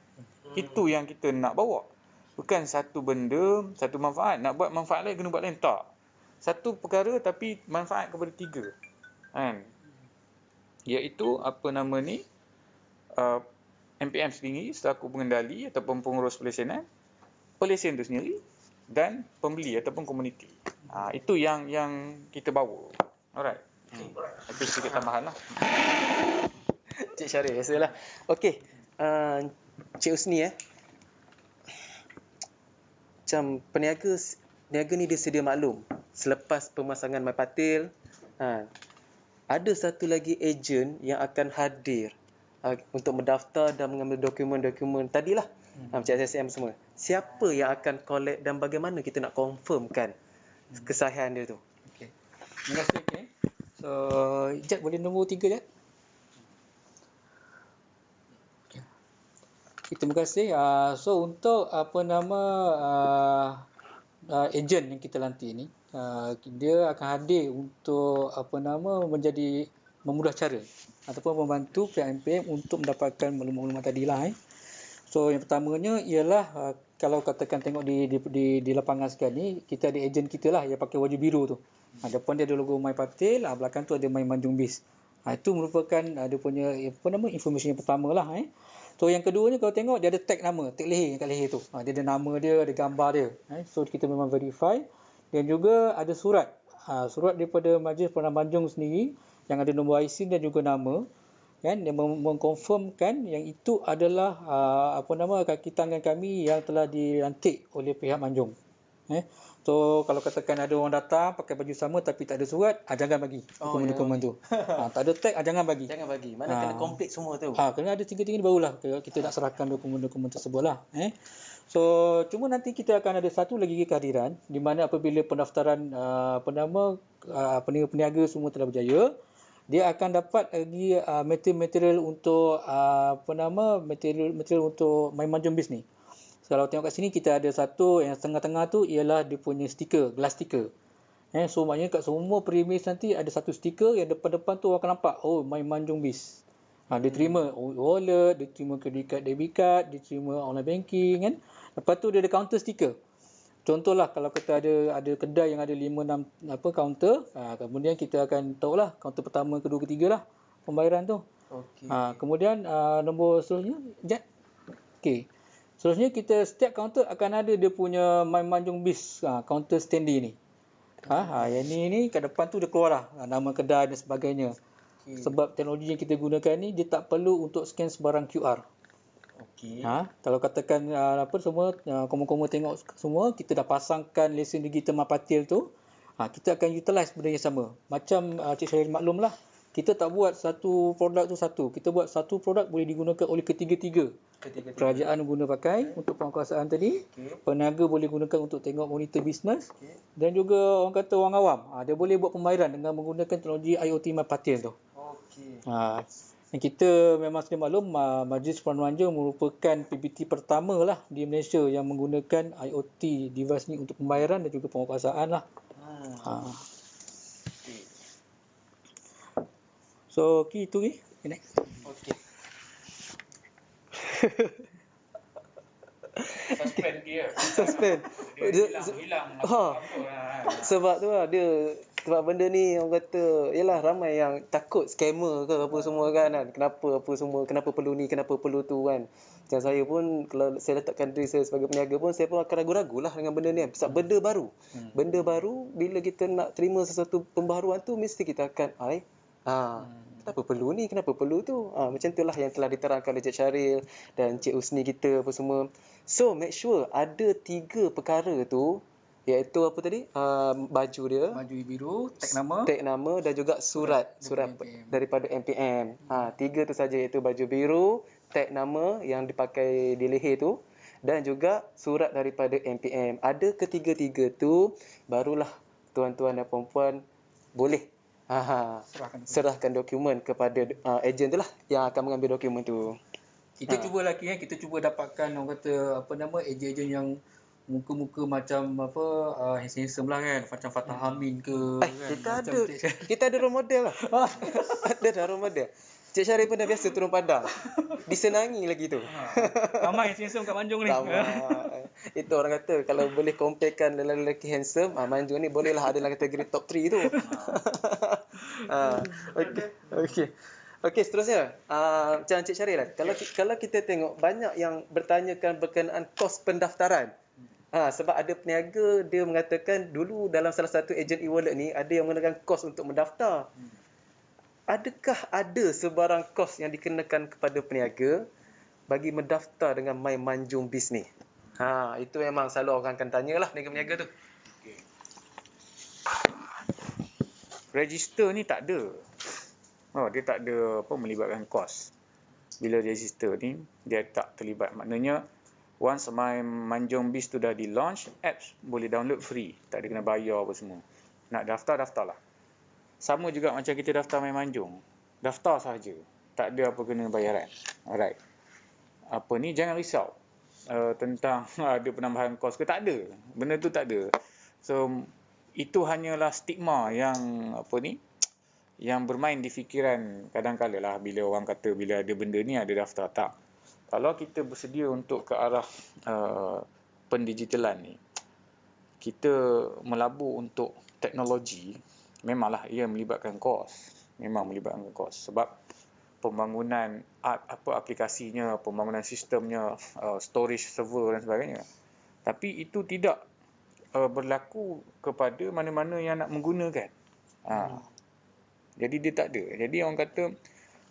Itu yang kita nak bawa. Bukan satu benda, satu manfaat. Nak buat manfaat lain, kena buat lain. Tak. satu perkara tapi manfaat kepada 3. Kan? Iaitu apa nama ni? MPM sendiri selaku pengendali ataupun pengurus pelesenan, pelesen itu sendiri dan pembeli ataupun komuniti. Itu yang kita bawa. Alright. Itu sedikit tambahan lah. Cik Syaril, biasalah. Okey. Cik Usni macam peniaga ni dia sedia maklum selepas pemasangan MyPatil, ada satu lagi ejen yang akan hadir untuk mendaftar dan mengambil dokumen-dokumen tadilah, macam SSM semua. Siapa yang akan collect dan bagaimana kita nak confirmkan kesahihan dia tu? Okey. Terima kasih. Okay. So, Ijat boleh nombor 3 je. Terima kasih. So untuk ejen yang kita lantik ni, dia akan hadir untuk menjadi memudah cara ataupun membantu pihak MPM untuk mendapatkan maklumat-maklumat tadilah. So yang pertamanya ialah kalau katakan tengok di lapangan sekarang ni, kita ada ejen kita lah yang pakai baju biru tu. Depan dia ada logo MyPatil, belakang tu ada My Manjung Biz. Itu merupakan dia punya informasi yang pertama lah. So yang keduanya kalau tengok dia ada tag nama, tag leher kat leher tu. Dia ada nama dia, ada gambar dia. So kita memang verify. Dan juga ada surat. Surat daripada Majlis Perdana Banjung sendiri yang ada nombor IC dan juga nama, kan, yang mengkonfirmkan yang itu adalah kaki tangan kami yang telah dilantik oleh pihak Banjung. So kalau katakan ada orang datang pakai baju sama tapi tak ada surat, jangan bagi dokumen-dokumen tu. Tak ada tag, jangan bagi. Jangan bagi. Mana kena komplit semua tu. Kena ada 3 ni barulah kita nak serahkan dokumen-dokumen tersebut lah. So cuma nanti kita akan ada satu lagi kehadiran di mana apabila pendaftaran peniaga semua telah berjaya, dia akan dapat lagi material untuk material untuk My Manjung Biz ni. Kalau tengok kat sini kita ada satu yang tengah-tengah tu ialah dia punya stiker, glass stiker. So maknanya kat semua premis nanti ada satu stiker yang depan-depan tu orang akan nampak, My Manjung Biz. Dia terima wallet, dia terima credit card, debit card, dia terima online banking kan. Lepas tu dia ada counter stiker. Contohlah kalau kita ada kedai yang ada 5-6 kaunter, kemudian kita akan tahulah kaunter pertama, kedua, ketiga lah pembayaran tu. Okey. Kemudian nombor seterusnya, Jad. Okey. Seterusnya kita setiap kaunter akan ada dia punya My Manjung Biz counter standee ni. Yang ni kat depan tu dia keluar lah nama kedai dan sebagainya. Okay. Sebab teknologi yang kita gunakan ni dia tak perlu untuk scan sebarang QR. Okey. Kalau katakan semua kamu tengok semua kita dah pasangkan lesen digital MyPatil tu, kita akan utilize benda yang sama. Macam Cik Syaril maklum lah, kita tak buat satu produk tu satu. Kita buat satu produk boleh digunakan oleh ketiga-tiga. Kerajaan guna pakai untuk penguasaan tadi. Peniaga boleh gunakan untuk tengok monitor bisnes. Dan juga orang kata orang awam, dia boleh buat pembayaran dengan menggunakan teknologi IoT MyPatil tu. Dan kita memang sedia maklum, Majlis Perdana Banjung merupakan PBT pertama lah di Malaysia yang menggunakan IoT device ni untuk pembayaran dan juga penguasaan lah. So, itu ni. Next. Okey. Suspend dia. Suspend. Hilang. Sebab tu lah sebab benda ni orang kata yalah ramai yang takut scammer ke apa semua kan. Kenapa perlu ni, kenapa perlu tu kan. Macam saya pun kalau saya letakkan diri saya sebagai peniaga pun saya pun akan ragu-ragu lah dengan benda ni. Sebab benda baru. Benda baru bila kita nak terima sesuatu pembaharuan tu mesti kita akan kenapa perlu ni, kenapa perlu tu. Macam itulah yang telah diterangkan oleh Cik Syaril dan Cik Usni kita apa semua. So make sure ada 3 perkara tu, iaitu apa tadi? Baju dia, Baju biru, tag nama dan juga surat MPM. daripada MPM. 3 tu saja, iaitu baju biru, tag nama yang dipakai di leher tu dan juga surat daripada MPM. Ada ketiga-tiga tu barulah tuan-tuan dan puan-puan boleh serahkan dokumen kepada ejen tu lah yang akan mengambil dokumen tu. Kita cuba lagi kita cuba dapatkan orang kata ejen-ejen yang muka-muka macam handsome lah kan, macam Fatah Amin ke kan. Kita ada role model lah. Ada dah role model. Cik Syarif pun dah biasa turun padang. Disenangi lagi tu. Ramai yang handsome kat Manjung ni. Ramai. Itu orang kata kalau boleh comparekan lelaki handsome, Manjung ni bolehlah ada dalam kategori top 3 tu. Okey. Okey, seterusnya. Macam Cik Syarif lah. Kalau kita tengok banyak yang bertanyakan berkenaan kos pendaftaran. Sebab ada peniaga dia mengatakan dulu dalam salah satu ejen e-wallet ni ada yang menggunakan kos untuk mendaftar. Adakah ada sebarang kos yang dikenakan kepada peniaga bagi mendaftar dengan My Manjung Biz ni? Itu memang selalu orang akan tanyalah peniaga-peniaga tu. Register ni tak ada. Dia tak ada melibatkan kos. Bila register ni dia tak terlibat. Maknanya once My Manjung Biz tu dah di launch, apps boleh download free. Tak ada kena bayar apa semua. Nak daftarlah. Sama juga macam kita daftar My Manjung. Daftar sahaja. Tak ada apa kena bayaran. Alright. Jangan risau. Tentang ada penambahan kos ke, tak ada. Benda tu tak ada. So itu hanyalah stigma yang yang bermain di fikiran kadang-kala lah bila orang kata bila ada benda ni ada daftar. Tak. Kalau kita bersedia untuk ke arah pendigitalan ni, kita melabur untuk teknologi, memanglah ia melibatkan kos. Memang melibatkan kos. Sebab pembangunan aplikasinya, pembangunan sistemnya, storage server dan sebagainya. Tapi itu tidak berlaku kepada mana-mana yang nak menggunakan. Jadi dia tak ada. Jadi orang kata,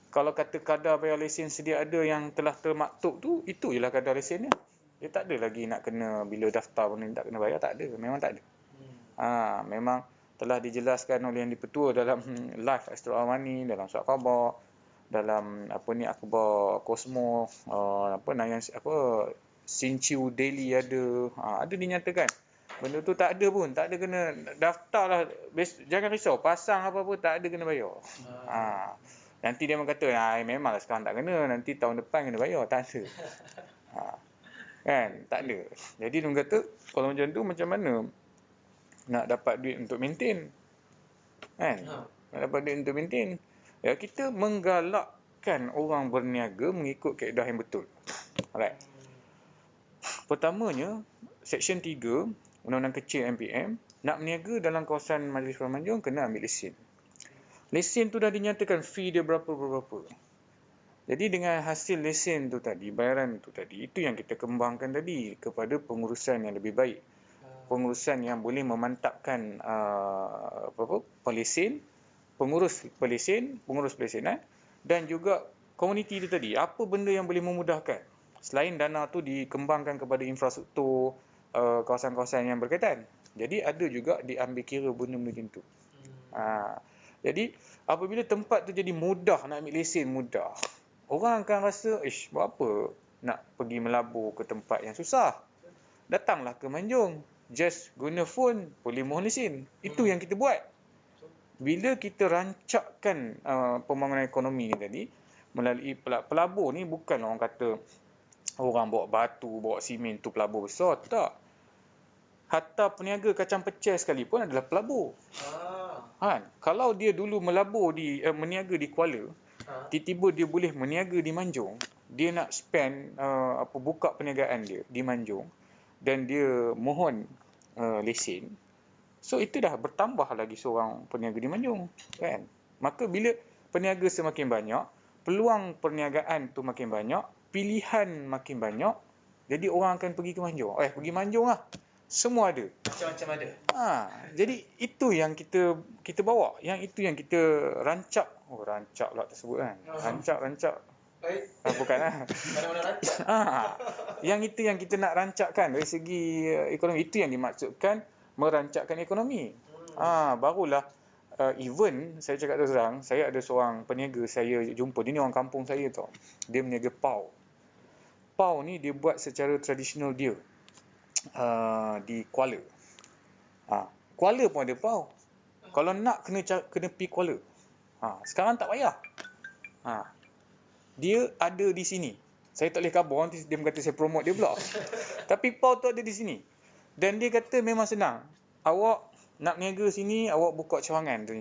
kalau kata kadar bayar lesen sedia ada yang telah termaktub tu, itu ialah kadar lesennya. Dia tak ada lagi nak kena, bila daftar pun tak kena bayar, tak ada. Memang tak ada. Memang telah dijelaskan oleh Yang di-Pertua dalam live Astro Awani, dalam surat khabar, dalam akhbar Cosmo, Sinchiu Daily ada dinyatakan. Benda tu tak ada pun, tak ada kena daftarlah. Jangan risau, pasang apa-apa tak ada kena bayar. Nanti dia kata, memanglah sekarang tak kena, nanti tahun depan kena bayar. Tak ada. Kan? Tak ada. Jadi dia kata, kalau macam tu macam mana nak dapat duit untuk maintain? Kan? Nak dapat duit untuk maintain. Ya, kita menggalakkan orang berniaga mengikut kaedah yang betul. Alright. Pertamanya, Seksyen 3, Undang-Undang Kecil MPM, nak berniaga dalam kawasan Majlis Permanjung kena ambil lesen. Lesen tu dah dinyatakan fee dia berapa. Jadi dengan hasil lesen tu tadi, bayaran tu tadi, itu yang kita kembangkan tadi kepada pengurusan yang lebih baik. Pengurusan yang boleh memantapkan pelesen, pengurus pelesenan dan juga komuniti itu tadi. Apa benda yang boleh memudahkan? Selain dana tu dikembangkan kepada infrastruktur kawasan-kawasan yang berkaitan. Jadi ada juga diambil kira benda-benda macam tu. Jadi apabila tempat tu jadi mudah nak ambil lesen, mudah, orang akan rasa, buat apa nak pergi melabur ke tempat yang susah? Datanglah ke Manjung. Just guna phone, boleh mohon lesen. Itu yang kita buat. Bila kita rancakkan pembangunan ekonomi ni tadi, melalui pelabur ni bukan orang kata orang bawa batu, bawa simen tu pelabur besar. Tak. Hatta peniaga kacang pecel sekalipun adalah pelabur. Kalau dia dulu meniaga di Kuala, tiba-tiba dia boleh meniaga di Manjung, dia nak spend buka perniagaan dia di Manjung dan dia mohon lesen. So itu dah bertambah lagi seorang peniaga di Manjung, kan? Maka bila peniaga semakin banyak, peluang perniagaan tu makin banyak, pilihan makin banyak, jadi orang akan pergi ke Manjung. Pergi Manjung lah. Semua ada. Macam-macam ada. Jadi itu yang kita bawa, yang itu yang kita rancak. Rancak pula tersebut kan. Rancak. Bukan lah. Mana-mana rancak. Yang itu yang kita nak rancakkan dari segi ekonomi. Itu yang dimaksudkan merancakkan ekonomi. Barulah even saya cakap terus terang, saya ada seorang peniaga saya jumpa, dia ni orang kampung saya tau. Dia meniaga pau. Pau ni dia buat secara tradisional dia. Di Kuala. Kuala pun ada pau. Kalau nak kena pergi Kuala. Sekarang tak payah. Dia ada di sini. Saya tak boleh khabar, nanti dia kata saya promote dia pula. Tapi pau tu ada di sini. Dan dia kata memang senang. Awak nak niaga sini, awak buka cawangan tu.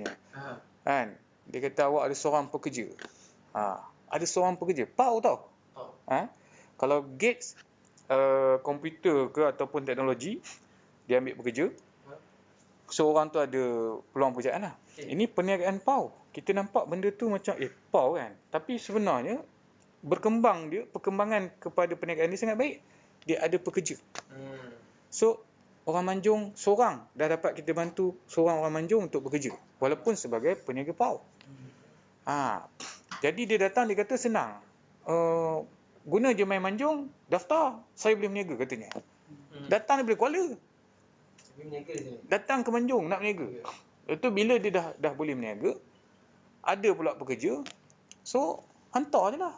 Kan? Dia kata awak ada seorang pekerja. Ada seorang pekerja, PAU tau. Kalau Gates komputer ke ataupun teknologi, dia ambil pekerja, seorang tu ada peluang pekerjaan lah. Ini perniagaan PAU. Kita nampak benda tu macam PAU kan. Tapi sebenarnya perkembangan kepada perniagaan ni sangat baik. Dia ada pekerja. So orang Manjung seorang dah dapat kita bantu seorang orang Manjung untuk bekerja walaupun sebagai peniaga PAU. Jadi dia datang, dia kata senang. Guna je My Manjung, daftar, saya boleh berniaga katanya. Datang daripada Kuala. Datang ke Manjung nak berniaga. Itu bila dia dah boleh berniaga, ada pula pekerja. So hantar je lah.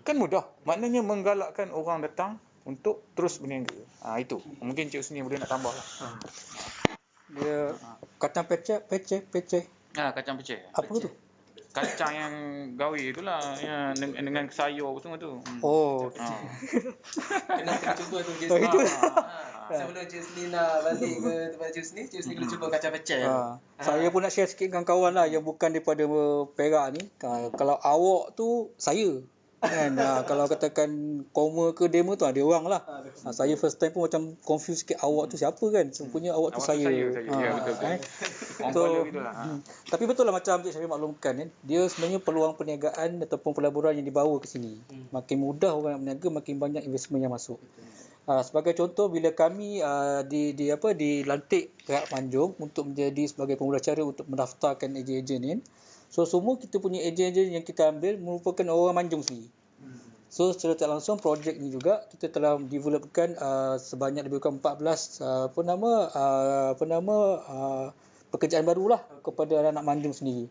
Kan mudah. Maknanya menggalakkan orang datang untuk terus berniaga. Itu. Mungkin Cik Husni boleh nak tambah lah. Dia kacang pecah. Kacang pecah. Apa tu? Kacang yang gawi itulah, yang dengan sayur semua tu. Kena cuba tu Cik Itu. Sebelum Cik Husni nak balik ke tempat Cik Husni kena cuba kacang pecah. Saya pun nak share sikit dengan kawan lah yang bukan daripada Perak ni. Kalau awak tu saya kan, kalau katakan koma ke demo tu dia orang lah. Saya first time pun macam confused sikit, awak tu siapa kan, sebenarnya awak tu saya. Ya, betul. Tapi betul lah macam Cik Syarif maklumkan kan, dia sebenarnya peluang perniagaan ataupun pelaburan yang dibawa ke sini. Makin mudah orang nak berniaga, makin banyak investment yang masuk. Sebagai contoh, bila kami dilantik pihak Manjung untuk menjadi sebagai pemulacara untuk mendaftarkan ejen-ejen ni, so semua kita punya ejen-ejen yang kita ambil merupakan orang Manjung sendiri. So secara tak langsung projek ni juga kita telah developkan sebanyak lebih kurang 14 pekerjaan barulah kepada anak-anak Manjung sendiri.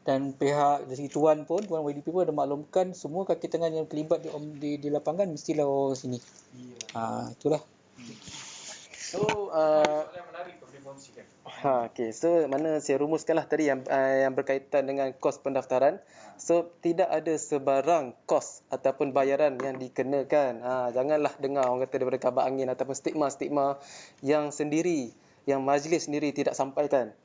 Dan pihak dari Tuan YDP pun ada maklumkan semua kaki tangan yang terlibat di lapangan mestilah orang sini. Itulah. So so mana saya rumuskanlah tadi yang berkaitan dengan kos pendaftaran. So tidak ada sebarang kos ataupun bayaran yang dikenakan. Janganlah dengar orang kata daripada kabar angin ataupun stigma-stigma yang majlis sendiri tidak sampaikan.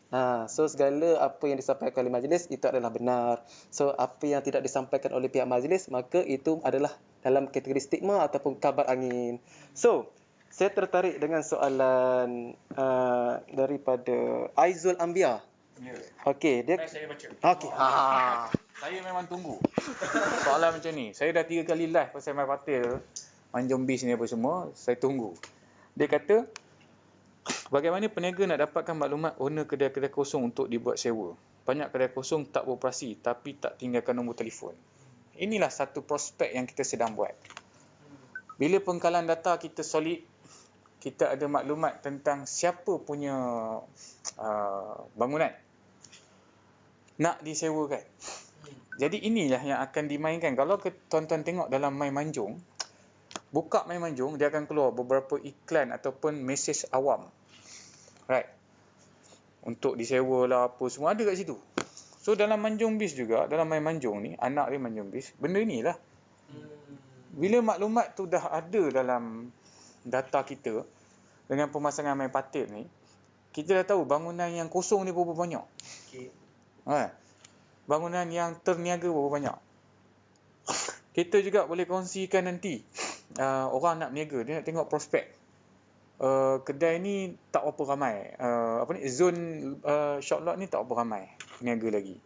So segala apa yang disampaikan oleh majlis itu adalah benar. So apa yang tidak disampaikan oleh pihak majlis, maka itu adalah dalam kategori stigma ataupun kabar angin. So saya tertarik dengan soalan daripada Aizul Ambia. Okey, Saya baca. Okey. Saya memang tunggu soalan macam ni. Saya dah 3 kali live pasal My Patil, Manjung Bis ni apa semua, saya tunggu. Dia kata, bagaimana peniaga nak dapatkan maklumat owner kedai-kedai kosong untuk dibuat sewa? Banyak kedai kosong tak beroperasi tapi tak tinggalkan nombor telefon. Inilah satu prospek yang kita sedang buat. Bila pengkalan data kita solid, kita ada maklumat tentang siapa punya bangunan nak disewakan. Jadi inilah yang akan dimainkan. Kalau tuan-tuan tengok dalam My Manjung, buka My Manjung, dia akan keluar beberapa iklan ataupun mesej awam. Right. Untuk disewa lah apa semua ada kat situ. So dalam Manjung Bis juga, dalam My Manjung ni, anak dia Manjung Bis, benda inilah. Bila maklumat tu dah ada dalam data kita dengan pemasangan My Patil ni, kita dah tahu bangunan yang kosong ni berapa banyak. Bangunan yang terniaga berapa banyak. Kita juga boleh kongsikan nanti orang nak berniaga, dia nak tengok prospek. Kedai ni tak berapa ramai. Zone short lot ni tak berapa ramai berniaga lagi.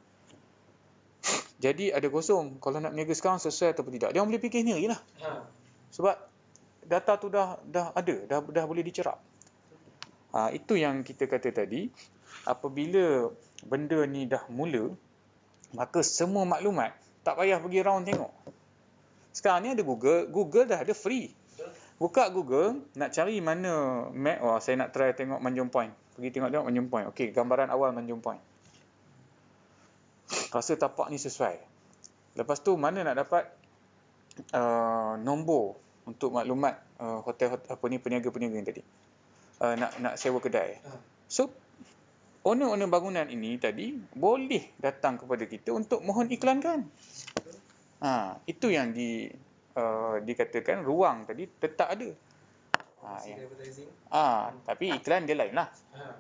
Jadi ada kosong. Kalau nak berniaga sekarang sesuai atau tidak. Dia orang boleh fikir sendiri lah. Sebab data tu dah ada. Dah boleh dicerap. Itu yang kita kata tadi. Apabila benda ni dah mula, maka semua maklumat tak payah pergi round tengok. Sekarang ni ada Google. Google dah ada free. Buka Google, nak cari mana map. Saya nak try tengok Manjung Point. Pergi tengok Manjung Point. Okey, gambaran awal Manjung Point. Rasa tapak ni sesuai. Lepas tu mana nak dapat nombor untuk maklumat hotel peniaga-peniaga yang tadi. Nak sewa kedai. So owner-owner bangunan ini tadi boleh datang kepada kita untuk mohon iklankan. Itu yang dikatakan ruang tadi tetap ada. Tapi iklan dia lain lah.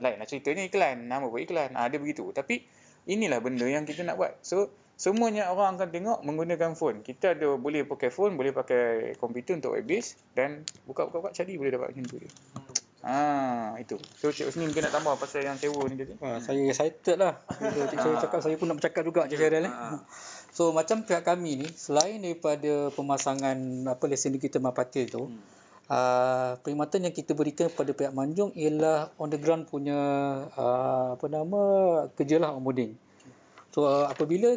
Lain lah ceritanya iklan, nama pun iklan. Dia begitu. Tapi inilah benda yang kita nak buat. So semuanya orang akan tengok menggunakan phone. Kita ada boleh pakai phone, boleh pakai komputer untuk web based dan buka-buka cari boleh dapat macam tu dia. Itu. So Cik Husni mungkin nak tambah pasal yang sewa ni tadi. Saya excited lah. Bila Cik Syaril cakap, saya pun nak bercakap juga Cik Syaril. So macam pihak kami ni, selain daripada pemasangan lesen kita Mapati tu, perkhidmatan yang kita berikan kepada pihak Manjung ialah on the ground punya kerja lah, onboarding. So apabila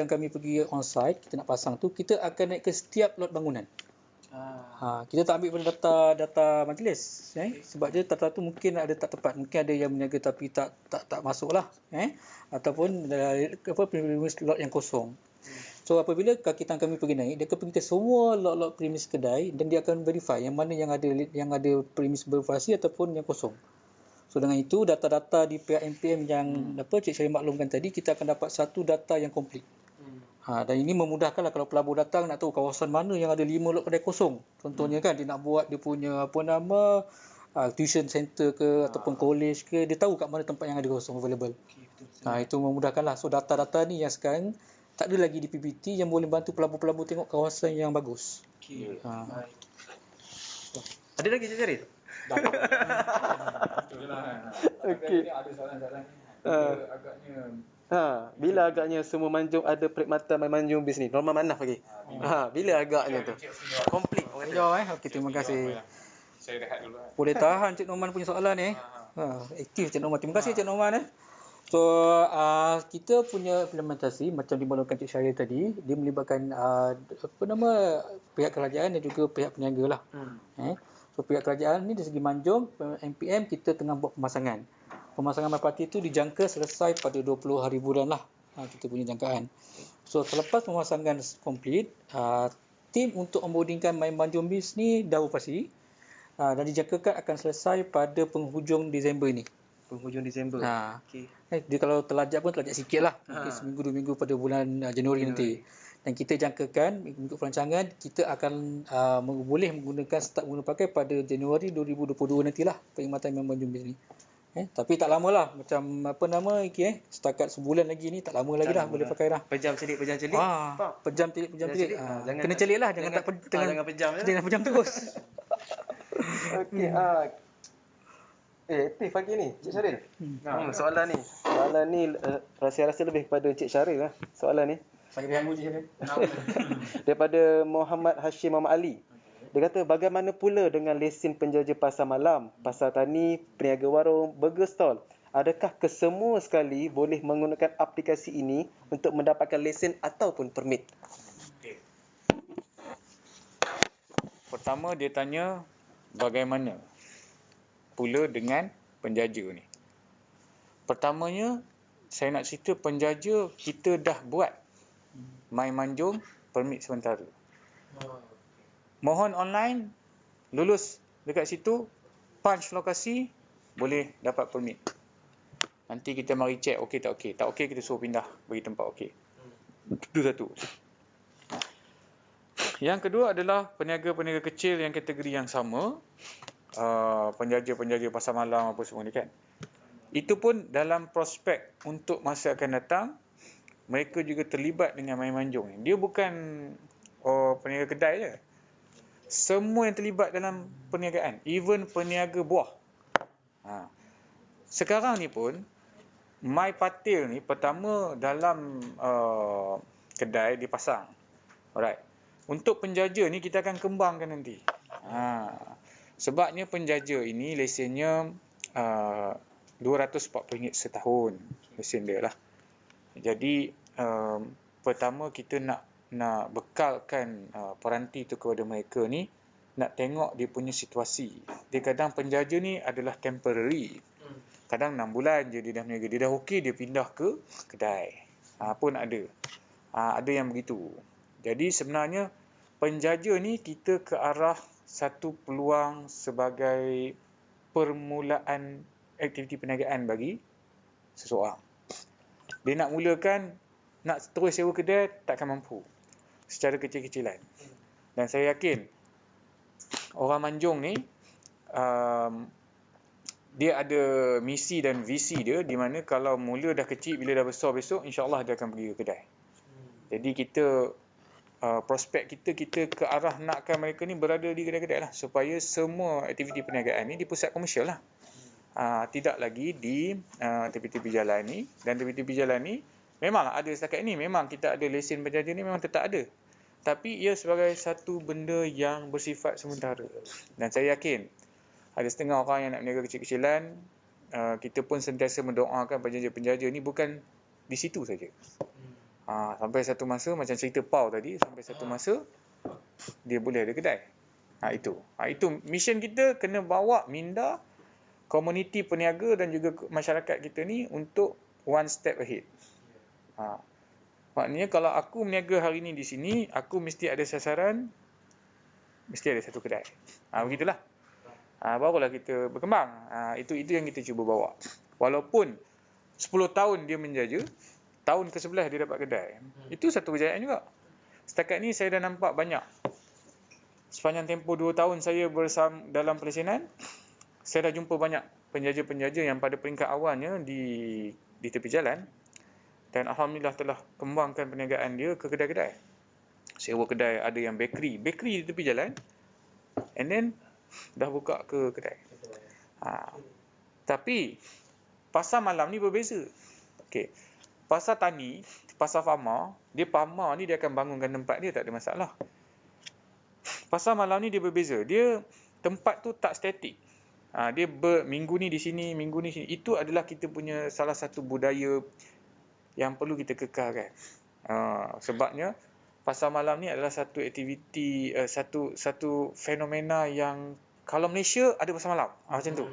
kami pergi on site, kita nak pasang tu, kita akan naik ke setiap lot bangunan. Kita tak ambil pada data majlis, sebab dia data tu mungkin ada tak tepat, mungkin ada yang berniaga tapi tak masuk lah, ataupun lot yang kosong. So apabila kakitan kami pergi naik, dia akan pergi ke semua lot-lot premis kedai dan dia akan verify yang mana yang ada premis beroperasi ataupun yang kosong. So dengan itu data-data di pihak MPM yang Cik Syaril maklumkan tadi, kita akan dapat satu data yang komplit. Dan ini memudahkanlah kalau pelabur datang nak tahu kawasan mana yang ada 5 lot kedai kosong. Contohnya kan dia nak buat dia punya tuition center ke ataupun college ke, dia tahu kat mana tempat yang ada kosong available. Itu memudahkanlah. So data-data ni yang sekarang tak ada lagi di PPT yang boleh bantu pelabur-pelabur tengok kawasan yang bagus. Ada lagi Cik Syaril? Okey. Ada soalan-soalan ni. Agaknya bila agaknya semua Manjung ada perkhidmatan My Manjung Biz ni? Norma Manaf lagi. Bila agaknya tu? Komplit orang kata. Okey, terima kasih. Saya rehat dulu. Boleh tahan Cik Norman punya soalan ni. Aktif Cik Norman. Terima kasih Cik Norman. So kita punya implementasi macam dimaklumkan Cik Syaril tadi, dia melibatkan pihak kerajaan dan juga pihak peniaga lah. So pihak kerajaan ni dari segi Manjung, MPM kita tengah buat pemasangan. Pemasangan Mapati itu dijangka selesai pada 20 hari bulan lah. Kita punya jangkaan. So selepas pemasangan komplit, tim untuk onboardingkan My Manjung Biz ni dah operasi dan dijangkakan akan selesai pada penghujung Disember ni. Penghujung Disember. Okey. Dia kalau terlajak pun terlajak sikit lah. Mungkin seminggu 2 minggu pada bulan Januari nanti. Dan kita jangkakan mengikut perancangan kita akan boleh start menggunakan pakai pada Januari 2022 nantilah perkhidmatan My Manjung Biz ni. Tapi tak lama lah, macam setakat sebulan lagi ni, tak lama lagi dah boleh pakai dah. Pejam celik. Pejam celik. Kena celik lah, jangan pejam je. Jangan pejam terus. Okey. Aktif pagi ni Cik Syaril. Soalan ni saya rasa lebih kepada Cik Syaril lah soalan ni. Saya yang uji Syaril. Daripada Muhammad Hashim Muhammad Ali. Dia kata bagaimana pula dengan lesen penjaja pasar malam, pasar tani, peniaga warung, burger stall? Adakah kesemua sekali boleh menggunakan aplikasi ini untuk mendapatkan lesen ataupun permit? Pertama dia tanya bagaimana pula dengan penjaja ni. Pertamanya saya nak cerita penjaja kita dah buat My Manjung permit sementara. Mohon online, lulus dekat situ, punch lokasi, boleh dapat permit. Nanti kita mari check okey tak okey. Tak okey kita suruh pindah bagi tempat okey. Itu satu. Yang kedua adalah peniaga-peniaga kecil yang kategori yang sama. Penjaja-penjaja pasar malam apa semua ni kan. Itu pun dalam prospek untuk masa akan datang, mereka juga terlibat dengan My Manjung ni. Dia bukan peniaga kedai je. Semua yang terlibat dalam perniagaan, even peniaga buah. Sekarang ni pun My Patil ni pertama dalam kedai dipasang. Alright. Untuk penjaja ni kita akan kembangkan nanti. Sebabnya penjaja ini lesennya RM240 setahun. Lesen dia lah. Jadi pertama kita nak bekalkan peranti tu kepada mereka ni, nak tengok dia punya situasi. Dia kadang penjaja ni adalah temporary. Kadang 6 bulan je dia dah berniaga. Dia dah okey, dia pindah ke kedai. Pun ada. Ada yang begitu. Jadi sebenarnya penjaja ni kita ke arah satu peluang sebagai permulaan aktiviti perniagaan bagi seseorang. Dia nak mulakan, nak terus sewa kedai, takkan mampu. Secara kecil-kecilan. Dan saya yakin orang Manjung ni dia ada misi dan visi dia, di mana kalau mula dah kecil, bila dah besar besok, insya-Allah dia akan pergi ke kedai. Jadi kita prospek kita ke arah nakkan mereka ni berada di kedai-kedai lah, supaya semua aktiviti perniagaan ni di pusat komersial lah. Tidak lagi di tepi-tepi jalan ni. Dan tepi-tepi jalan ni memanglah ada setakat ni, memang kita ada lesen penjaja ni memang tetap ada. Tapi ia sebagai satu benda yang bersifat sementara. Dan saya yakin ada setengah orang yang nak berniaga kecil-kecilan, kita pun sentiasa mendoakan penjaja-penjaja ni bukan di situ saja. Sampai satu masa, macam cerita Pau tadi, sampai satu masa dia boleh ada kedai. Itu mission kita, kena bawa minda komuniti peniaga dan juga masyarakat kita ni untuk one step ahead. Maknanya kalau aku meniaga hari ni di sini, aku mesti ada sasaran, mesti ada satu kedai. Begitulah. Barulah kita berkembang. Itu yang kita cuba bawa. Walaupun 10 tahun dia menjaja, tahun ke-11 dia dapat kedai. Itu satu kejayaan juga. Setakat ni saya dah nampak banyak. Sepanjang tempoh 2 tahun saya bersama dalam pelesenan, saya dah jumpa banyak penjaja-penjaja yang pada peringkat awalnya di tepi jalan, dan alhamdulillah telah kembangkan perniagaan dia ke kedai-kedai. Sewa kedai, ada yang bakery di tepi jalan, and then dah buka ke kedai. Tapi pasar malam ni berbeza. Okey. Pasar tani, pasar farma, dia akan bangunkan tempat dia, tak ada masalah. Pasar malam ni dia berbeza. Dia tempat tu tak statik. Dia minggu ni di sini, minggu ni sini. Itu adalah kita punya salah satu budaya yang perlu kita kekalkan. Sebabnya pasar malam ni adalah satu aktiviti, satu fenomena yang kalau Malaysia ada pasar malam. Macam tu.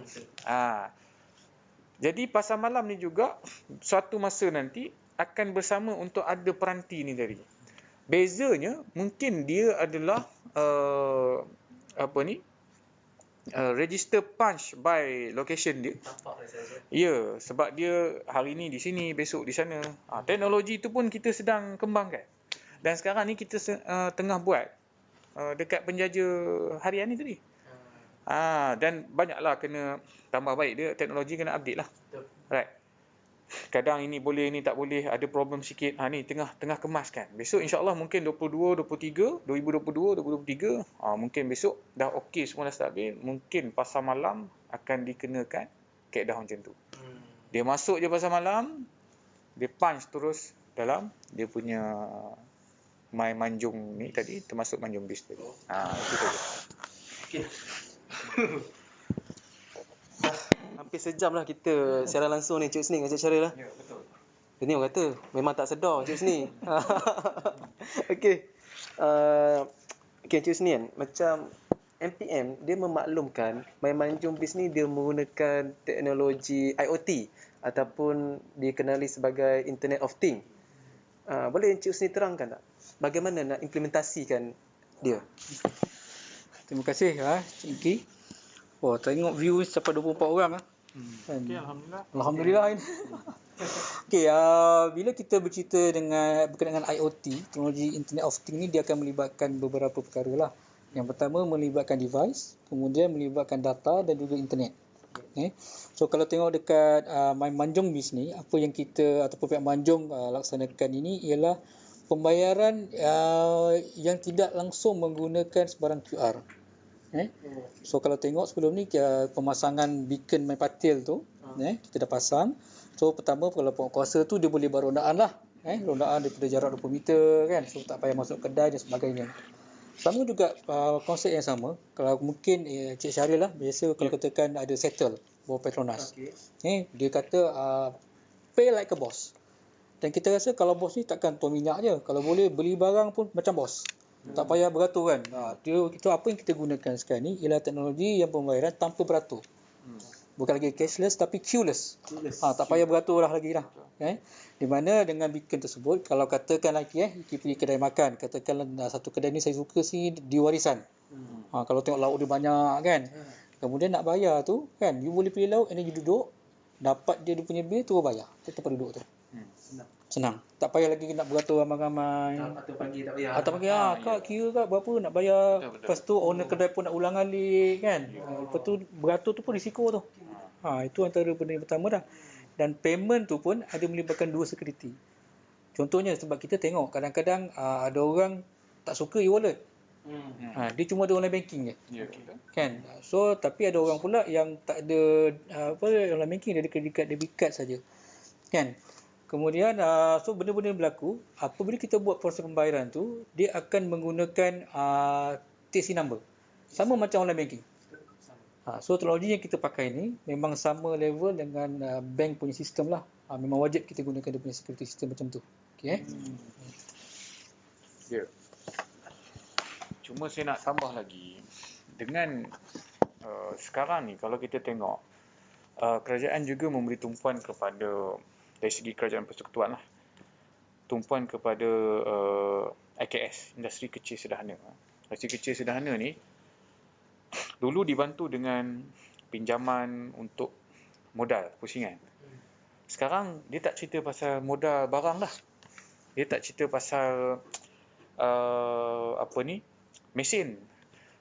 Jadi pasar malam ni juga suatu masa nanti akan bersama untuk ada peranti ni tadi. Bezanya mungkin dia adalah register punch by location dia. Ya, sebab dia hari ni di sini, besok di sana. Teknologi tu pun kita sedang kembangkan. Dan sekarang ni kita tengah buat dekat penjaja harian ni tadi. Dan banyaklah kena tambah baik dia, teknologi kena update lah. Right. Kadang ini boleh, ini tak boleh, ada problem sikit. Ni tengah kemaskan. Besok insya-Allah mungkin 2022, 2023, mungkin besok dah okey, semua dah stabil, mungkin pasar malam akan dikenakan kaedah macam tu. Dia masuk je pasar malam, dia punch terus dalam dia punya My Manjung ni tadi, termasuk Manjung Bis tadi. Itu saja. Okey. Hampir sejam lah kita siaran langsung ni Cik Husni dengan Cik Syaril lah. Ya, betul. Ini orang kata memang tak sedar Cik Husni. Okey. Cik Husni kan, macam MPM dia memaklumkan My Manjung Bis ni dia menggunakan teknologi IoT ataupun dikenali sebagai Internet of Things. Boleh Cik Husni terangkan tak bagaimana nak implementasikan dia? Terima kasih Cik Iki. Tengok view sampai 24 orang Okey, alhamdulillah. Alhamdulillah ini. Okey, bila kita bercerita berkenaan dengan IoT, teknologi Internet of Things ni, dia akan melibatkan beberapa perkara lah. Yang pertama melibatkan device, kemudian melibatkan data dan juga internet. So kalau tengok dekat My Manjung Bis ni, apa yang kita ataupun pihak Manjung laksanakan ini ialah pembayaran yang tidak langsung menggunakan sebarang QR. So kalau tengok sebelum ni pemasangan beacon My Patil tu, kita dah pasang. So pertama kalau penguasa tu dia boleh buat rondaan lah. Rondaan daripada jarak 20 meter kan. So tak payah masuk kedai dan sebagainya. Sama juga konsep yang sama. Kalau mungkin Cik Syaril lah, biasa kalau katakan ada settle bawah Petronas. Dia kata pay like a boss. Dan kita rasa kalau bos ni takkan tuan minyak je. Kalau boleh beli barang pun macam bos. Tak payah beratur kan. Itu apa yang kita gunakan sekarang ni ialah teknologi yang pembayaran tanpa beratur. Bukan lagi cashless tapi queueless. Tak payah beratur lagi lah. Di mana dengan beacon tersebut, kalau katakan lagi kita pergi kedai makan, katakanlah satu kedai ni saya suka sih di Warisan. Kalau tengok lauk dia banyak kan. Kemudian nak bayar tu kan, you boleh pilih lauk, and then you duduk, dapat dia punya bil, terus bayar. Kita perlu duduk tu. Senang. Tak payah lagi nak beratur ramai-ramai. Atau pagi tak payah. Atau pagi kak kira kak berapa nak bayar. Betul. Lepas tu owner kedai pun nak ulang alik kan. Lepas tu beratur tu pun risiko tu. Itu antara benda yang pertama dah. Dan payment tu pun ada melibatkan dua security. Contohnya sebab kita tengok kadang-kadang ada orang tak suka e-wallet. Dia cuma ada online banking je. Ya, betul. Kan? So tapi ada orang pula yang tak ada online banking, dia ada credit card, debit card saja. Kan? Kemudian so benda-benda yang berlaku apabila kita buat proses pembayaran tu, dia akan menggunakan TC number. Sama macam online banking. So teknologi yang kita pakai ni memang sama level dengan bank punya sistem lah. Memang wajib kita gunakan dia punya security system macam tu. Okay, Ya. Cuma saya nak tambah lagi dengan sekarang ni kalau kita tengok kerajaan juga memberi tumpuan kepada dari segi kerajaan persekutuan lah, tumpuan kepada IKS, industri kecil sederhana. Industri kecil sederhana ni dulu dibantu dengan pinjaman untuk modal pusingan. Sekarang dia tak cerita pasal modal barang dah. Dia tak cerita pasal mesin.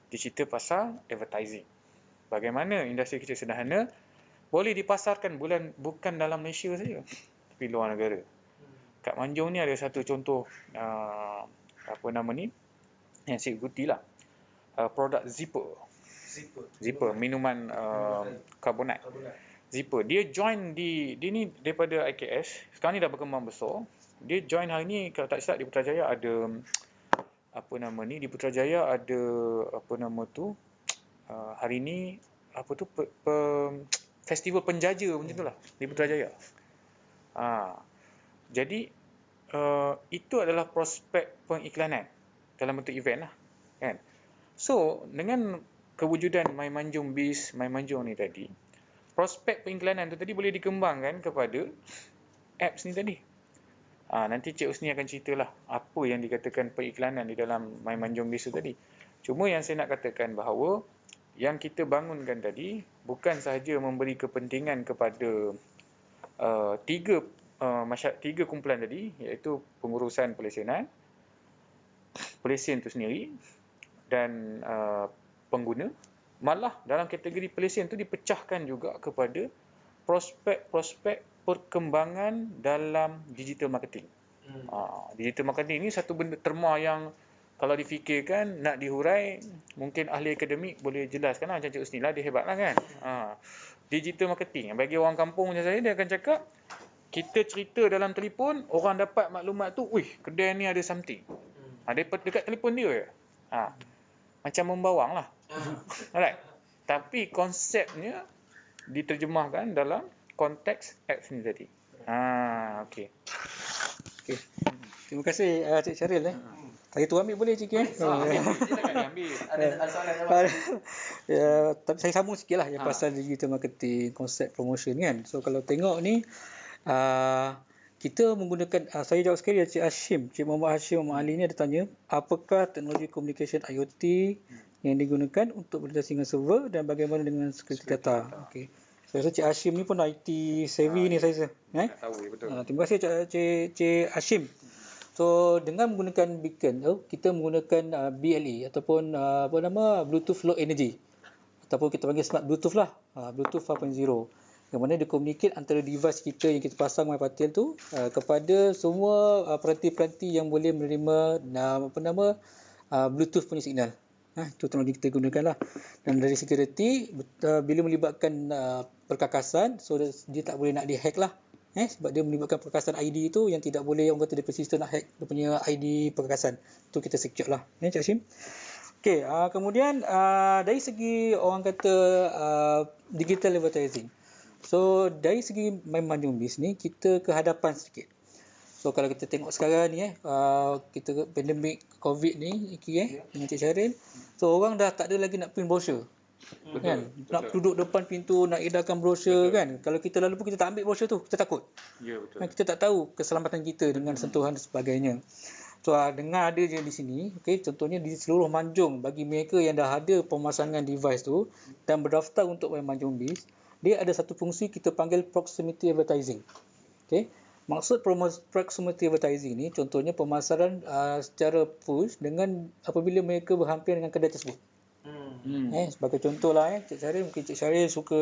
Dia cerita pasal advertising. Bagaimana industri kecil sederhana boleh dipasarkan bukan dalam Malaysia saja, tapi luar negara. Kat Manjung ni ada satu contoh yang saya ikuti lah. Produk Zipper, minuman karbonat. Zipper. Dia join dia ni daripada IKS. Sekarang ni dah berkembang besar. Dia join hari ni, kalau tak silap di Putrajaya ada di Putrajaya ada hari ni festival penjaja macam itulah di Putrajaya. Jadi itu adalah prospek pengiklanan dalam bentuk event lah, kan. So dengan kewujudan My Manjung Biz, My Manjung ni tadi, prospek pengiklanan tu tadi boleh dikembangkan kepada apps ni tadi. Nanti Cik Husni akan ceritalah apa yang dikatakan periklanan di dalam My Manjung Biz tu tadi. Cuma yang saya nak katakan bahawa yang kita bangunkan tadi bukan sahaja memberi kepentingan kepada tiga kumpulan tadi, iaitu pengurusan pelesenan, pelesen tu sendiri dan pengguna. Malah dalam kategori pelesen tu dipecahkan juga kepada prospek-prospek perkembangan dalam digital marketing. Digital marketing ni satu benda terma yang kalau difikirkan nak dihurai, mungkin ahli akademik boleh jelaskan lah, macam Cik Husni lah, dia hebat lah kan. Digital marketing, bagi orang kampung macam saya, dia akan cakap, kita cerita dalam telefon, orang dapat maklumat tu, kedai ni ada something. Dekat telefon dia je. Macam membawang lah. Alright. Tapi konsepnya diterjemahkan dalam konteks apps ni tadi. Okey. Terima kasih Cik Syaril. Saya tu ambil boleh Cik Ambil. Ada soalan tapi saya sambung sikit lah yang pasal digital marketing, konsep promotion kan. So kalau tengok ni kita menggunakan saya jawab sekali Cik Hashim, Cik Muhammad Hashim Muhammad Ali ni ada tanya apakah teknologi communication IoT yang digunakan untuk berdasarkan dengan server dan bagaimana dengan security data. Okey. Saya rasa Cik Hashim ni pun IT savvy ni saya rasa. Tahu betul. Terima kasih Cik Hashim. So dengan menggunakan beacon kita menggunakan BLE ataupun Bluetooth Low Energy ataupun kita panggil smart Bluetooth lah, Bluetooth 4.0, yang mana dia communicate antara device kita yang kita pasang MyPatil tu kepada semua peranti-peranti yang boleh menerima Bluetooth punya signal. Itu teknologi kita gunakan lah. Dan dari security, bila melibatkan perkakasan, so dia tak boleh nak dihack lah. Sebab dia melibatkan perkakasan ID tu yang tidak boleh orang kata dia persistent nak hack dia punya ID perkakasan. Tu kita secure lah. Cik Hashim. Okey, kemudian dari segi orang kata digital advertising. So dari segi My Manjung Biz ni kita ke hadapan sedikit. So kalau kita tengok sekarang ni kita pandemik COVID ni dengan Cik Syaril, so orang dah tak ada lagi nak print brochure. Kan? Nak duduk depan pintu nak edarkan brochure kan. Kalau kita lalu pun kita tak ambil brochure tu, kita takut. Ya betul. Kita tak tahu keselamatan kita dengan sentuhan dan sebagainya. So dengar ada je di sini, contohnya di seluruh Manjung bagi mereka yang dah ada pemasangan device tu dan berdaftar untuk My Manjung Biz, dia ada satu fungsi kita panggil proximity advertising. Maksud proximity advertising ni contohnya pemasaran secara push dengan apabila mereka berhampiran dengan kedai tersebut. Sebagai contoh lah Cik Syaril, mungkin Cik Syaril suka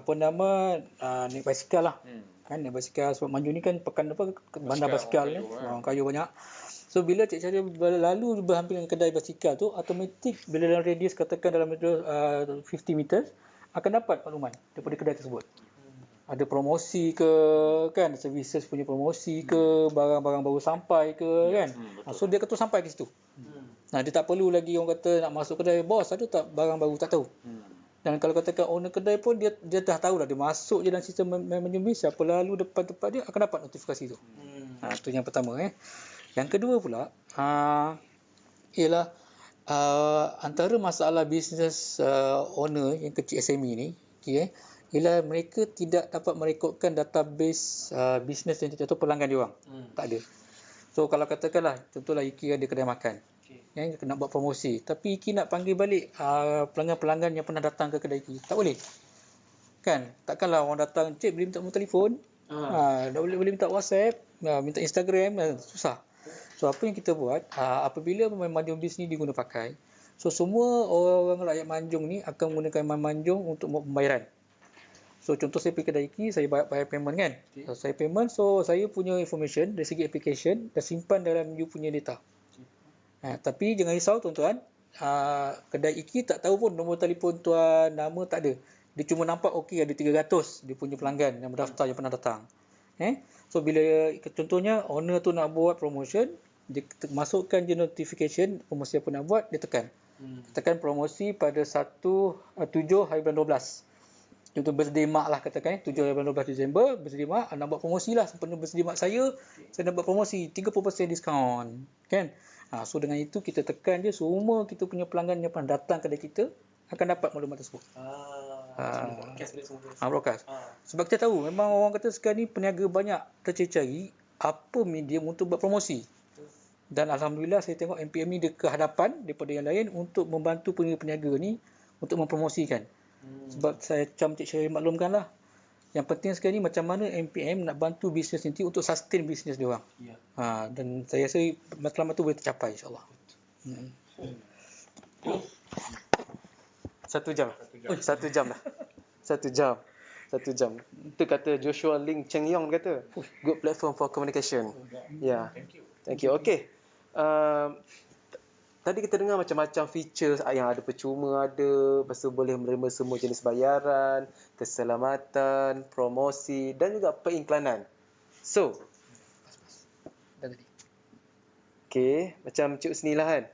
naik basikal lah. Kan naik basikal sebab Manjung ni kan pekan bandar basikal ni, orang kayu banyak. So bila Cik Syaril lalu berhampiran dengan kedai basikal tu, automatik bila dalam radius katakan dalam 50 meter akan dapat makluman daripada kedai tersebut. Ada promosi ke, kan, services punya promosi ke, barang-barang baru sampai ke, kan. So dia kata sampai ke situ. Nah, dia tak perlu lagi orang kata nak masuk kedai, bos ada tak barang baru, tak tahu. Dan kalau katakan owner kedai pun dia dah tahu dah, dia masuk je dalam sistem manajemen, siapa lalu depan tempat dia akan dapat notifikasi tu. Tu yang pertama. Yang kedua pula ialah antara masalah bisnes owner yang kecil SME ni, ialah mereka tidak dapat merekodkan database bisnes yang atau pelanggan dia orang. Tak ada. So kalau katakanlah contohlah Iki ada kedai makan, yang nak buat promosi, tapi Iki nak panggil balik pelanggan-pelanggan yang pernah datang ke kedai Iki, tak boleh. Kan? Takkanlah orang datang, cik boleh minta nombor telefon, boleh minta WhatsApp, minta Instagram, susah. So apa yang kita buat, apabila Manjung Biz ni diguna pakai, so semua orang rakyat Manjung ni akan menggunakan Manjung untuk pembayaran. So contoh saya pergi kedai Iki, saya bayar payment kan. So, saya payment, so saya punya information dari segi application dah simpan dalam you punya data. Tapi jangan risau tuan-tuan, kedai Iki tak tahu pun nombor telefon tuan, nama tak ada. Dia cuma nampak okey ada 300 dia punya pelanggan yang berdaftar yang pernah datang. So bila contohnya owner tu nak buat promotion, dia masukkan je notification promosi apa nak buat, dia tekan. Tekan promosi pada 7 hari bulan 12. Contoh birthday mak lah katakan 7 hari bulan 12 Disember, birthday mak, nak buat promosi lah sempena birthday mak saya nak buat promosi 30% diskaun, kan. So dengan itu kita tekan je semua kita punya pelanggan yang pernah datang kedai kita akan dapat maklumat tersebut. Broadcast. Sebab kita tahu memang orang kata sekarang ni peniaga banyak tercari apa medium untuk buat promosi. Dan alhamdulillah saya tengok MPM ni dia ke hadapan daripada yang lain untuk membantu peniaga ni untuk mempromosikan. Sebab saya Cik Syaril maklumkanlah, yang penting sekarang ni macam mana MPM nak bantu bisnes nanti untuk sustain bisnes dia orang. Dan saya rasa matlamat tu boleh tercapai insya-Allah. 1 jam. 1 jam lah. 1 jam. Itu kata Joshua Ling Cheng Yong kata, good platform for communication. Thank you. Okay. Tadi kita dengar macam-macam features yang ada percuma ada, lepas tu boleh menerima semua jenis bayaran, keselamatan, promosi dan juga periklanan. So, okay, macam Cik Husni lah kan.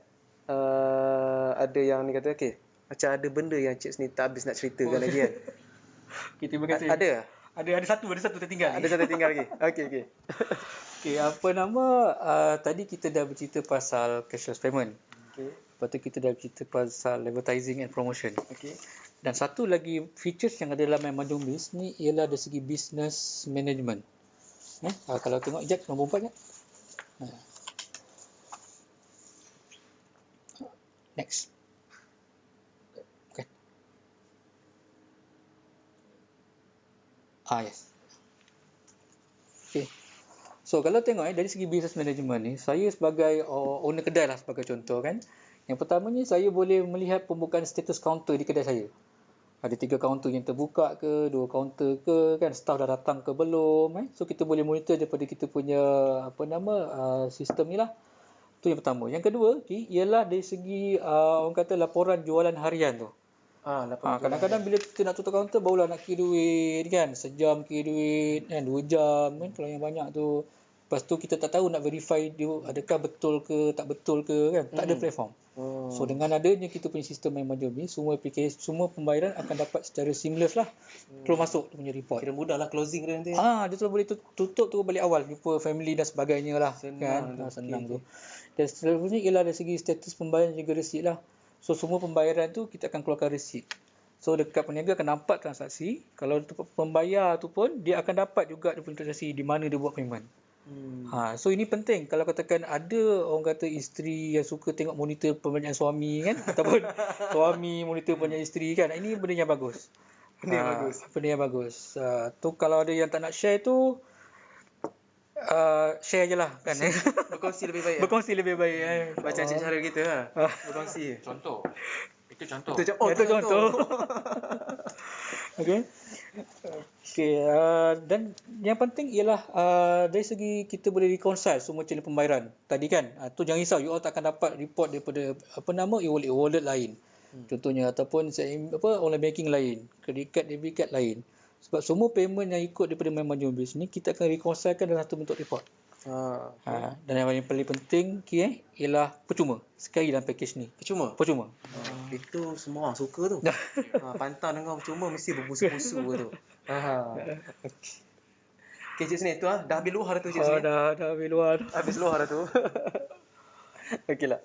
Ada yang ni kata, okay, macam ada benda yang Cik Husni tak habis nak ceritakan lagi kan. Okay, terima kasih. Ada satu tertinggal. Ada satu tinggal lagi. Okay. Okay, tadi kita dah bercerita pasal cashless payment. Lepas tu kita dah cerita pasal advertising and promotion. Dan satu lagi features yang ada dalam Manjung Biz ni ialah dari segi business management. Kalau tengok Ijat nombor 4 kan? Next. Okay. Yes. Okay. So kalau tengok dari segi business management ni, saya sebagai owner kedai lah sebagai contoh kan. Yang pertamanya saya boleh melihat pembukaan status kaunter di kedai saya. Ada 3 kaunter yang terbuka ke, 2 kaunter ke, kan, staff dah datang ke belum. So kita boleh monitor daripada kita punya sistem ni lah. Tu yang pertama. Yang kedua ialah dari segi orang kata laporan jualan harian tu. Kadang-kadang bila kita nak tutup kaunter barulah nak kira duit kan, sejam kira duit kan, 2 jam kan kalau yang banyak tu. Lepas tu kita tak tahu nak verify dia adakah betul ke tak betul ke kan, tak ada platform. So dengan adanya kita punya sistem Manjung ni, semua aplikasi, semua pembayaran akan dapat secara seamless lah. Terus masuk dia punya report. Kira mudahlah closing dia nanti. Dia terus boleh tutup tu balik awal, jumpa family dan sebagainya lah. Senang tu. Dan seterusnya ialah dari segi status pembayaran juga resit lah. So semua pembayaran tu kita akan keluarkan resit. So dekat peniaga akan nampak transaksi. Kalau pembayar tu pun dia akan dapat juga dia punya transaksi di mana dia buat payment. So ini penting. Kalau katakan ada orang kata isteri yang suka tengok monitor pembayaran suami kan, ataupun suami monitor pembayaran isteri kan, ini benda yang bagus. Benda yang bagus. Tu kalau ada yang tak nak share tu, share je lah kan. Berkongsi lebih baik. Berkongsi lebih baik. Macam Cik Syaril kita lah. Berkongsi. Contoh. Itu contoh. Itu contoh. Okey. Okey, dan yang penting ialah dari segi kita boleh reconcile semua channel pembayaran. Tadi kan, tu jangan risau, you all tak akan dapat report daripada e-wallet lain. Contohnya ataupun online banking lain, credit card, debit card lain. Sebab semua payment yang ikut daripada My Manjung Biz ni kita akan reconcilekan dalam satu bentuk report. Dan yang paling penting ialah percuma sekali dalam package ni. Percuma. Itu semua orang suka tu. Pantang dengar percuma mesti berbusu-busu tu. Okey, Cik Seni tu dah habis luar dah tu Cik Seni. Dah habis luar. Habis luar dah tu. Okeylah.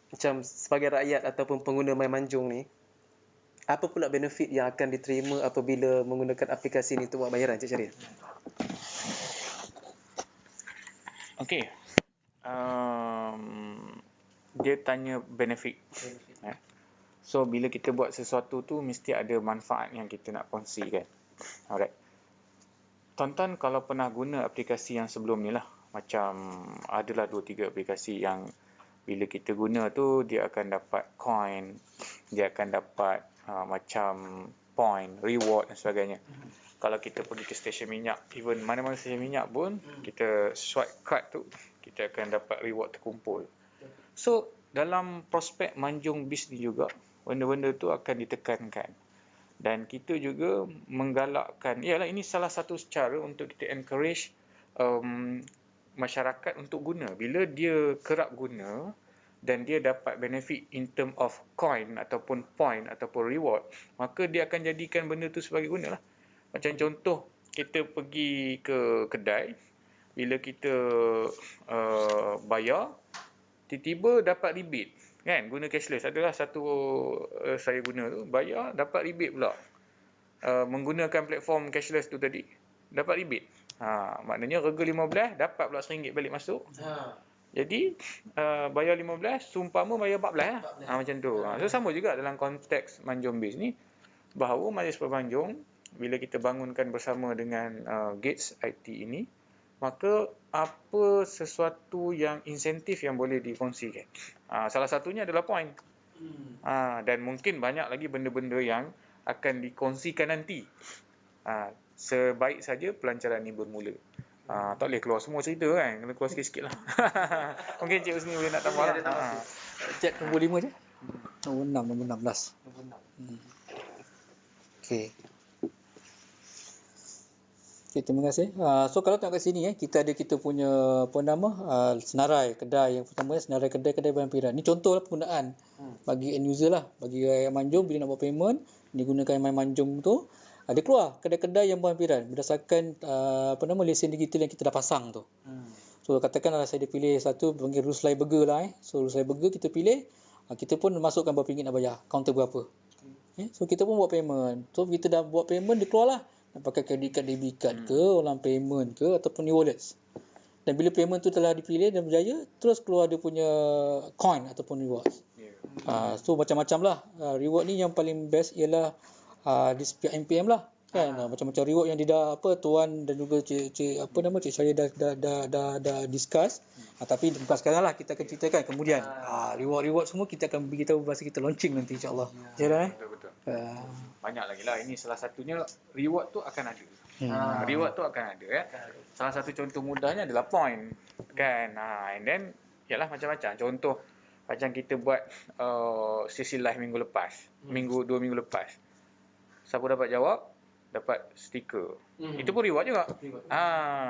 Macam sebagai rakyat ataupun pengguna My Manjung ni, apa pula benefit yang akan diterima apabila menggunakan aplikasi ni untuk buat bayaran, Cik Syaril? Okey. Dia tanya benefit. So bila kita buat sesuatu tu mesti ada manfaat yang kita nak kongsikan. Alright. Tonton kalau pernah guna aplikasi yang sebelum ni lah. Macam adalah 2-3 aplikasi yang bila kita guna tu dia akan dapat coin, dia akan dapat macam point, reward dan sebagainya. Kalau kita pergi ke stesen minyak, even mana-mana stesen minyak pun, kita swipe card tu, kita akan dapat reward terkumpul. So, dalam prospek Manjung Biz ni juga, benda-benda tu akan ditekankan. Dan kita juga menggalakkan, ialah ini salah satu cara untuk kita encourage masyarakat untuk guna. Bila dia kerap guna, dan dia dapat benefit in term of coin ataupun point ataupun reward, maka dia akan jadikan benda tu sebagai guna lah. Macam contoh, kita pergi ke kedai, bila kita bayar, tiba-tiba dapat rebate. Kan, guna cashless. Adalah satu saya guna tu, bayar, dapat rebate pula. Menggunakan platform cashless tu tadi, dapat rebate. Maknanya rega 15, dapat pula RM1 balik masuk. Jadi, bayar 15, seumpama bayar 14 lah. Macam tu. So, sama juga dalam konteks Manjung Biz ni, bahawa Majlis Perbanjung, bila kita bangunkan bersama dengan Gates IT ini, maka apa sesuatu yang insentif yang boleh dikongsikan. Salah satunya adalah point. Dan mungkin banyak lagi benda-benda yang akan dikongsikan nanti. Sebaik saja pelancaran ini bermula. Tak boleh keluar semua cerita kan, kena keluar sikit-sikit lah. Mungkin Cik Husni boleh nak tambah lah. Chat nombor 5 je. Nombor 16. Okey. Okay, terima kasih. So kalau tengok kat sini kita ada kita punya senarai kedai. Yang pertama senarai kedai berhampiran. Ni contohlah penggunaan bagi end user lah. Bagi rakyat Manjung bila nak buat payment, digunakan My Manjung tu, dia keluar kedai-kedai yang berhampiran berdasarkan lesen digital yang kita dah pasang tu. So katakanlah saya pilih satu panggil Ruslai Burger lah. So Ruslai Burger kita pilih, kita pun masukkan berapa ringgit nak bayar, kaunter berapa. So kita pun buat payment. So kita dah buat payment, dia keluar lah. Nak pakai credit card, debit card ke, online payment ke, ataupun e-wallets. Dan bila payment tu telah dipilih dan berjaya, terus keluar dia punya coin ataupun rewards. So macam-macam lah. Reward ni yang paling best ialah di pihak MPM lah. Kan? Macam-macam reward yang dia dah Tuan dan juga Cik Syahir dah discuss. Tapi bukan sekarang lah, kita akan ceritakan kemudian. Reward semua kita akan beritahu masa kita launching nanti insya-Allah. Betul. Banyak lagi lah. Ini salah satunya, reward tu akan ada. Reward tu akan ada. Salah satu contoh mudahnya adalah point. Kan? And then, ialah macam-macam. Contoh, macam kita buat sesi live minggu lepas. 2 minggu lepas. Siapa dapat jawab, dapat stiker. Itu pun reward juga.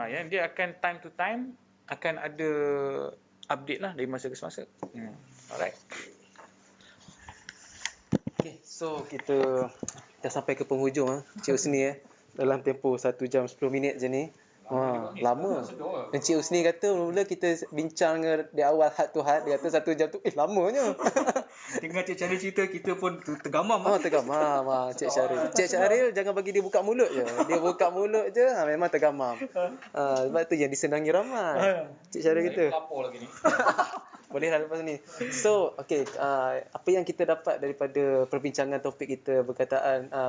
Yang dia akan time to time, akan ada update lah dari masa ke semasa. Alright. Okay, so kita dah sampai ke penghujung Cik Husni dalam tempoh 1 jam 10 minit je ni. Lama. Dan Cik Husni kata mula kita bincang di awal heart to heart, dia kata 1 jam tu lamanya. Dengar Cik Syaril cerita, kita pun tergamam. Tergamam Cik Syaril. Cik Syaril jangan bagi dia buka mulut je. Dia buka mulut je memang tergamam. Sebab tu yang disenangi ramai. Cik Syaril kata. Lapor lagi ni. Boleh lah lepas ni. So, apa yang kita dapat daripada perbincangan topik kita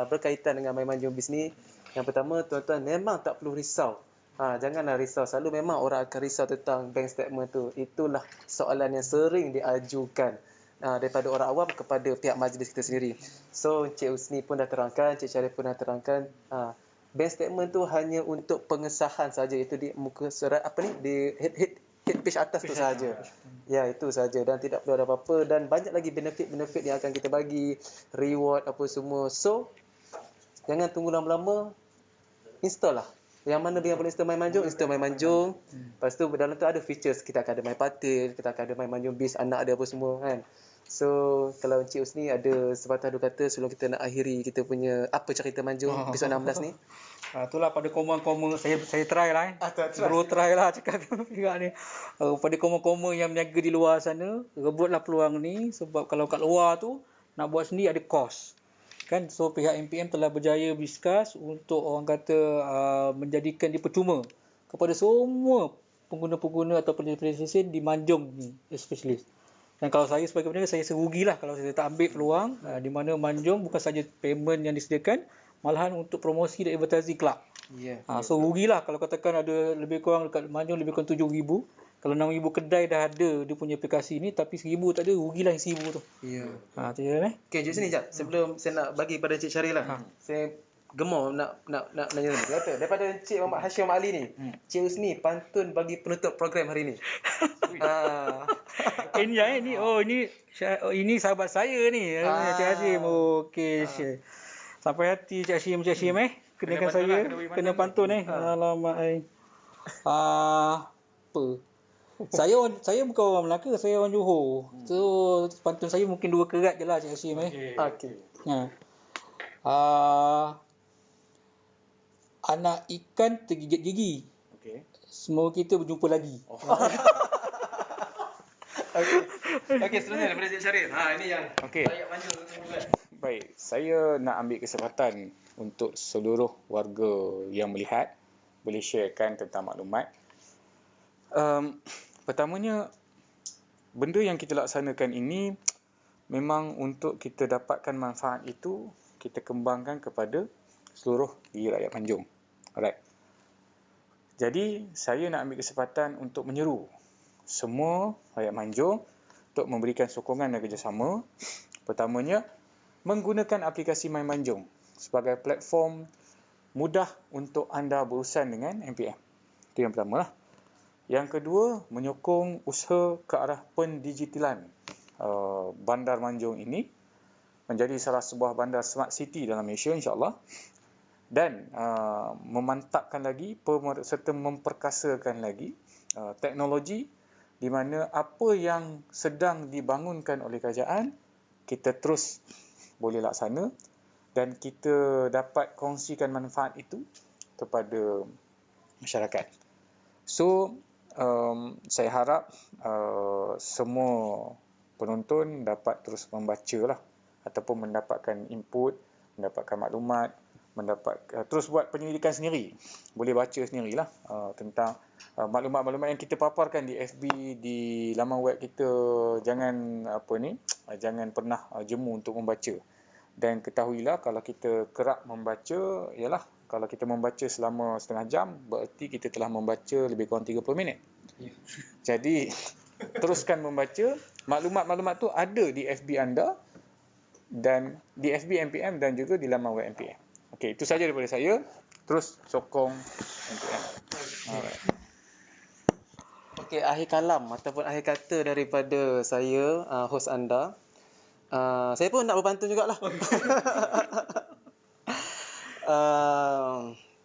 berkaitan dengan My Manjung Biz ni, yang pertama, tuan-tuan memang tak perlu risau. Janganlah risau. Selalu memang orang akan risau tentang bank statement tu. Itulah soalan yang sering diajukan. daripada orang awam kepada pihak majlis kita sendiri. So Encik Husni pun dah terangkan, Encik Syarif pun dah terangkan, bank statement tu hanya untuk pengesahan saja, itu di muka surat di head page atas tu saja. Ya, itu saja, dan tidak perlu ada apa-apa, dan banyak lagi benefit-benefit yang akan kita bagi, reward apa semua. So jangan tunggu lama-lama, install lah. Yang mana yang boleh install My Manjung, install My Manjung. Lepas tu dalam tu ada features, kita akan ada My Patil, kita akan ada My Manjung Biz, anak ada apa semua kan. So kalau Encik Husni ada sepatah dua kata sebelum kita nak akhiri kita punya apa cerita Manjung episod 16 ni. Itulah pada koma-koma saya try lah Bro try lah cakap juga ni. Pada koma-koma yang berniaga di luar sana, rebutlah peluang ni, sebab kalau kat luar tu nak buat sendiri ada kos. Kan, so pihak MPM telah berjaya discuss untuk orang kata menjadikan dia percuma kepada semua pengguna-pengguna atau penyedia di Manjung ni especially. Dan kalau saya sebagai peniaga, saya serugilah kalau saya tak ambil peluang di mana Manjung bukan saja payment yang disediakan, malahan untuk promosi dan advertising kelab. So rugilah kalau katakan ada lebih kurang dekat Manjung lebih kurang 7,000. Kalau 6,000 kedai dah ada dia punya aplikasi ni, tapi 1,000 tak ada, rugilah yang 1,000 tu. Tu je kan. Okey, jom sini jap. Sebelum saya nak bagi pada Encik Syaril lah. Saya gemar nak nanya ni. Kata daripada Encik Muhammad Hashim Ali ni, Encik Husni pantun bagi penutup program hari ni. Ini sahabat saya ni, Encik Hashim. Okey, sampai hati Encik Hashim kenakan saya, kena pantun Alamak apa? Saya bukan orang Melaka, saya orang Johor. So pantun saya mungkin 2 kerat je lah Cik Hashim. Okey. Anak ikan tergigit gigi. Semoga kita berjumpa lagi. Okey, seterusnya daripada Encik Syaril. Ini yang Okey. Baik, saya nak ambil kesempatan untuk seluruh warga yang melihat boleh sharekan tentang maklumat. Pertamanya, benda yang kita laksanakan ini memang untuk kita dapatkan manfaat itu, kita kembangkan kepada seluruh diri rakyat Manjung. Alright. Jadi, saya nak ambil kesempatan untuk menyeru semua rakyat Manjung untuk memberikan sokongan dan kerjasama. Pertamanya, menggunakan aplikasi My Manjung sebagai platform mudah untuk anda berurusan dengan MPM. Itu yang pertama lah. Yang kedua, menyokong usaha ke arah pendigitalan bandar Manjung ini menjadi salah sebuah bandar smart city dalam Malaysia insya-Allah, dan memantapkan lagi serta memperkasakan lagi teknologi di mana apa yang sedang dibangunkan oleh kerajaan kita terus boleh laksana dan kita dapat kongsikan manfaat itu kepada masyarakat. So saya harap semua penonton dapat terus membaca lah ataupun mendapatkan input, mendapatkan maklumat, terus buat penyelidikan sendiri. Boleh baca sendirilah tentang maklumat-maklumat yang kita paparkan di FB, di laman web kita. Jangan pernah jemu untuk membaca. Dan ketahuilah kalau kita kerap membaca, ialah kalau kita membaca selama setengah jam, berarti kita telah membaca lebih kurang 30 minit. Jadi, teruskan membaca. Maklumat-maklumat tu ada di FB anda, dan di FB MPM dan juga di laman web MPM. Okey, itu saja daripada saya. Terus sokong MPM. Alright. Okey, akhir kalam ataupun akhir kata daripada saya, host anda. Saya pun nak berpantun jugalah.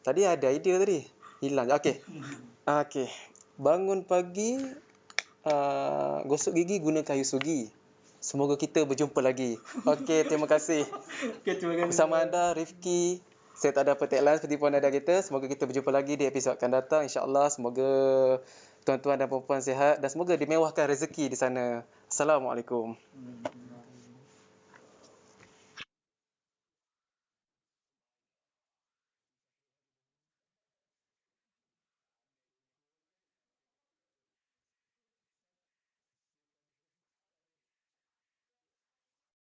Tadi ada idea tadi. Hilang. Okey. Bangun pagi, gosok gigi guna kayu sugi. Semoga kita berjumpa lagi. Okey, terima kasih. Terima kasih. Bersama anda, Rifki. Saya tak ada apa tagline seperti puan ada kita. Semoga kita berjumpa lagi di episod akan datang. InsyaAllah, semoga tuan-tuan dan puan-puan sihat dan semoga dimewahkan rezeki di sana. Assalamualaikum.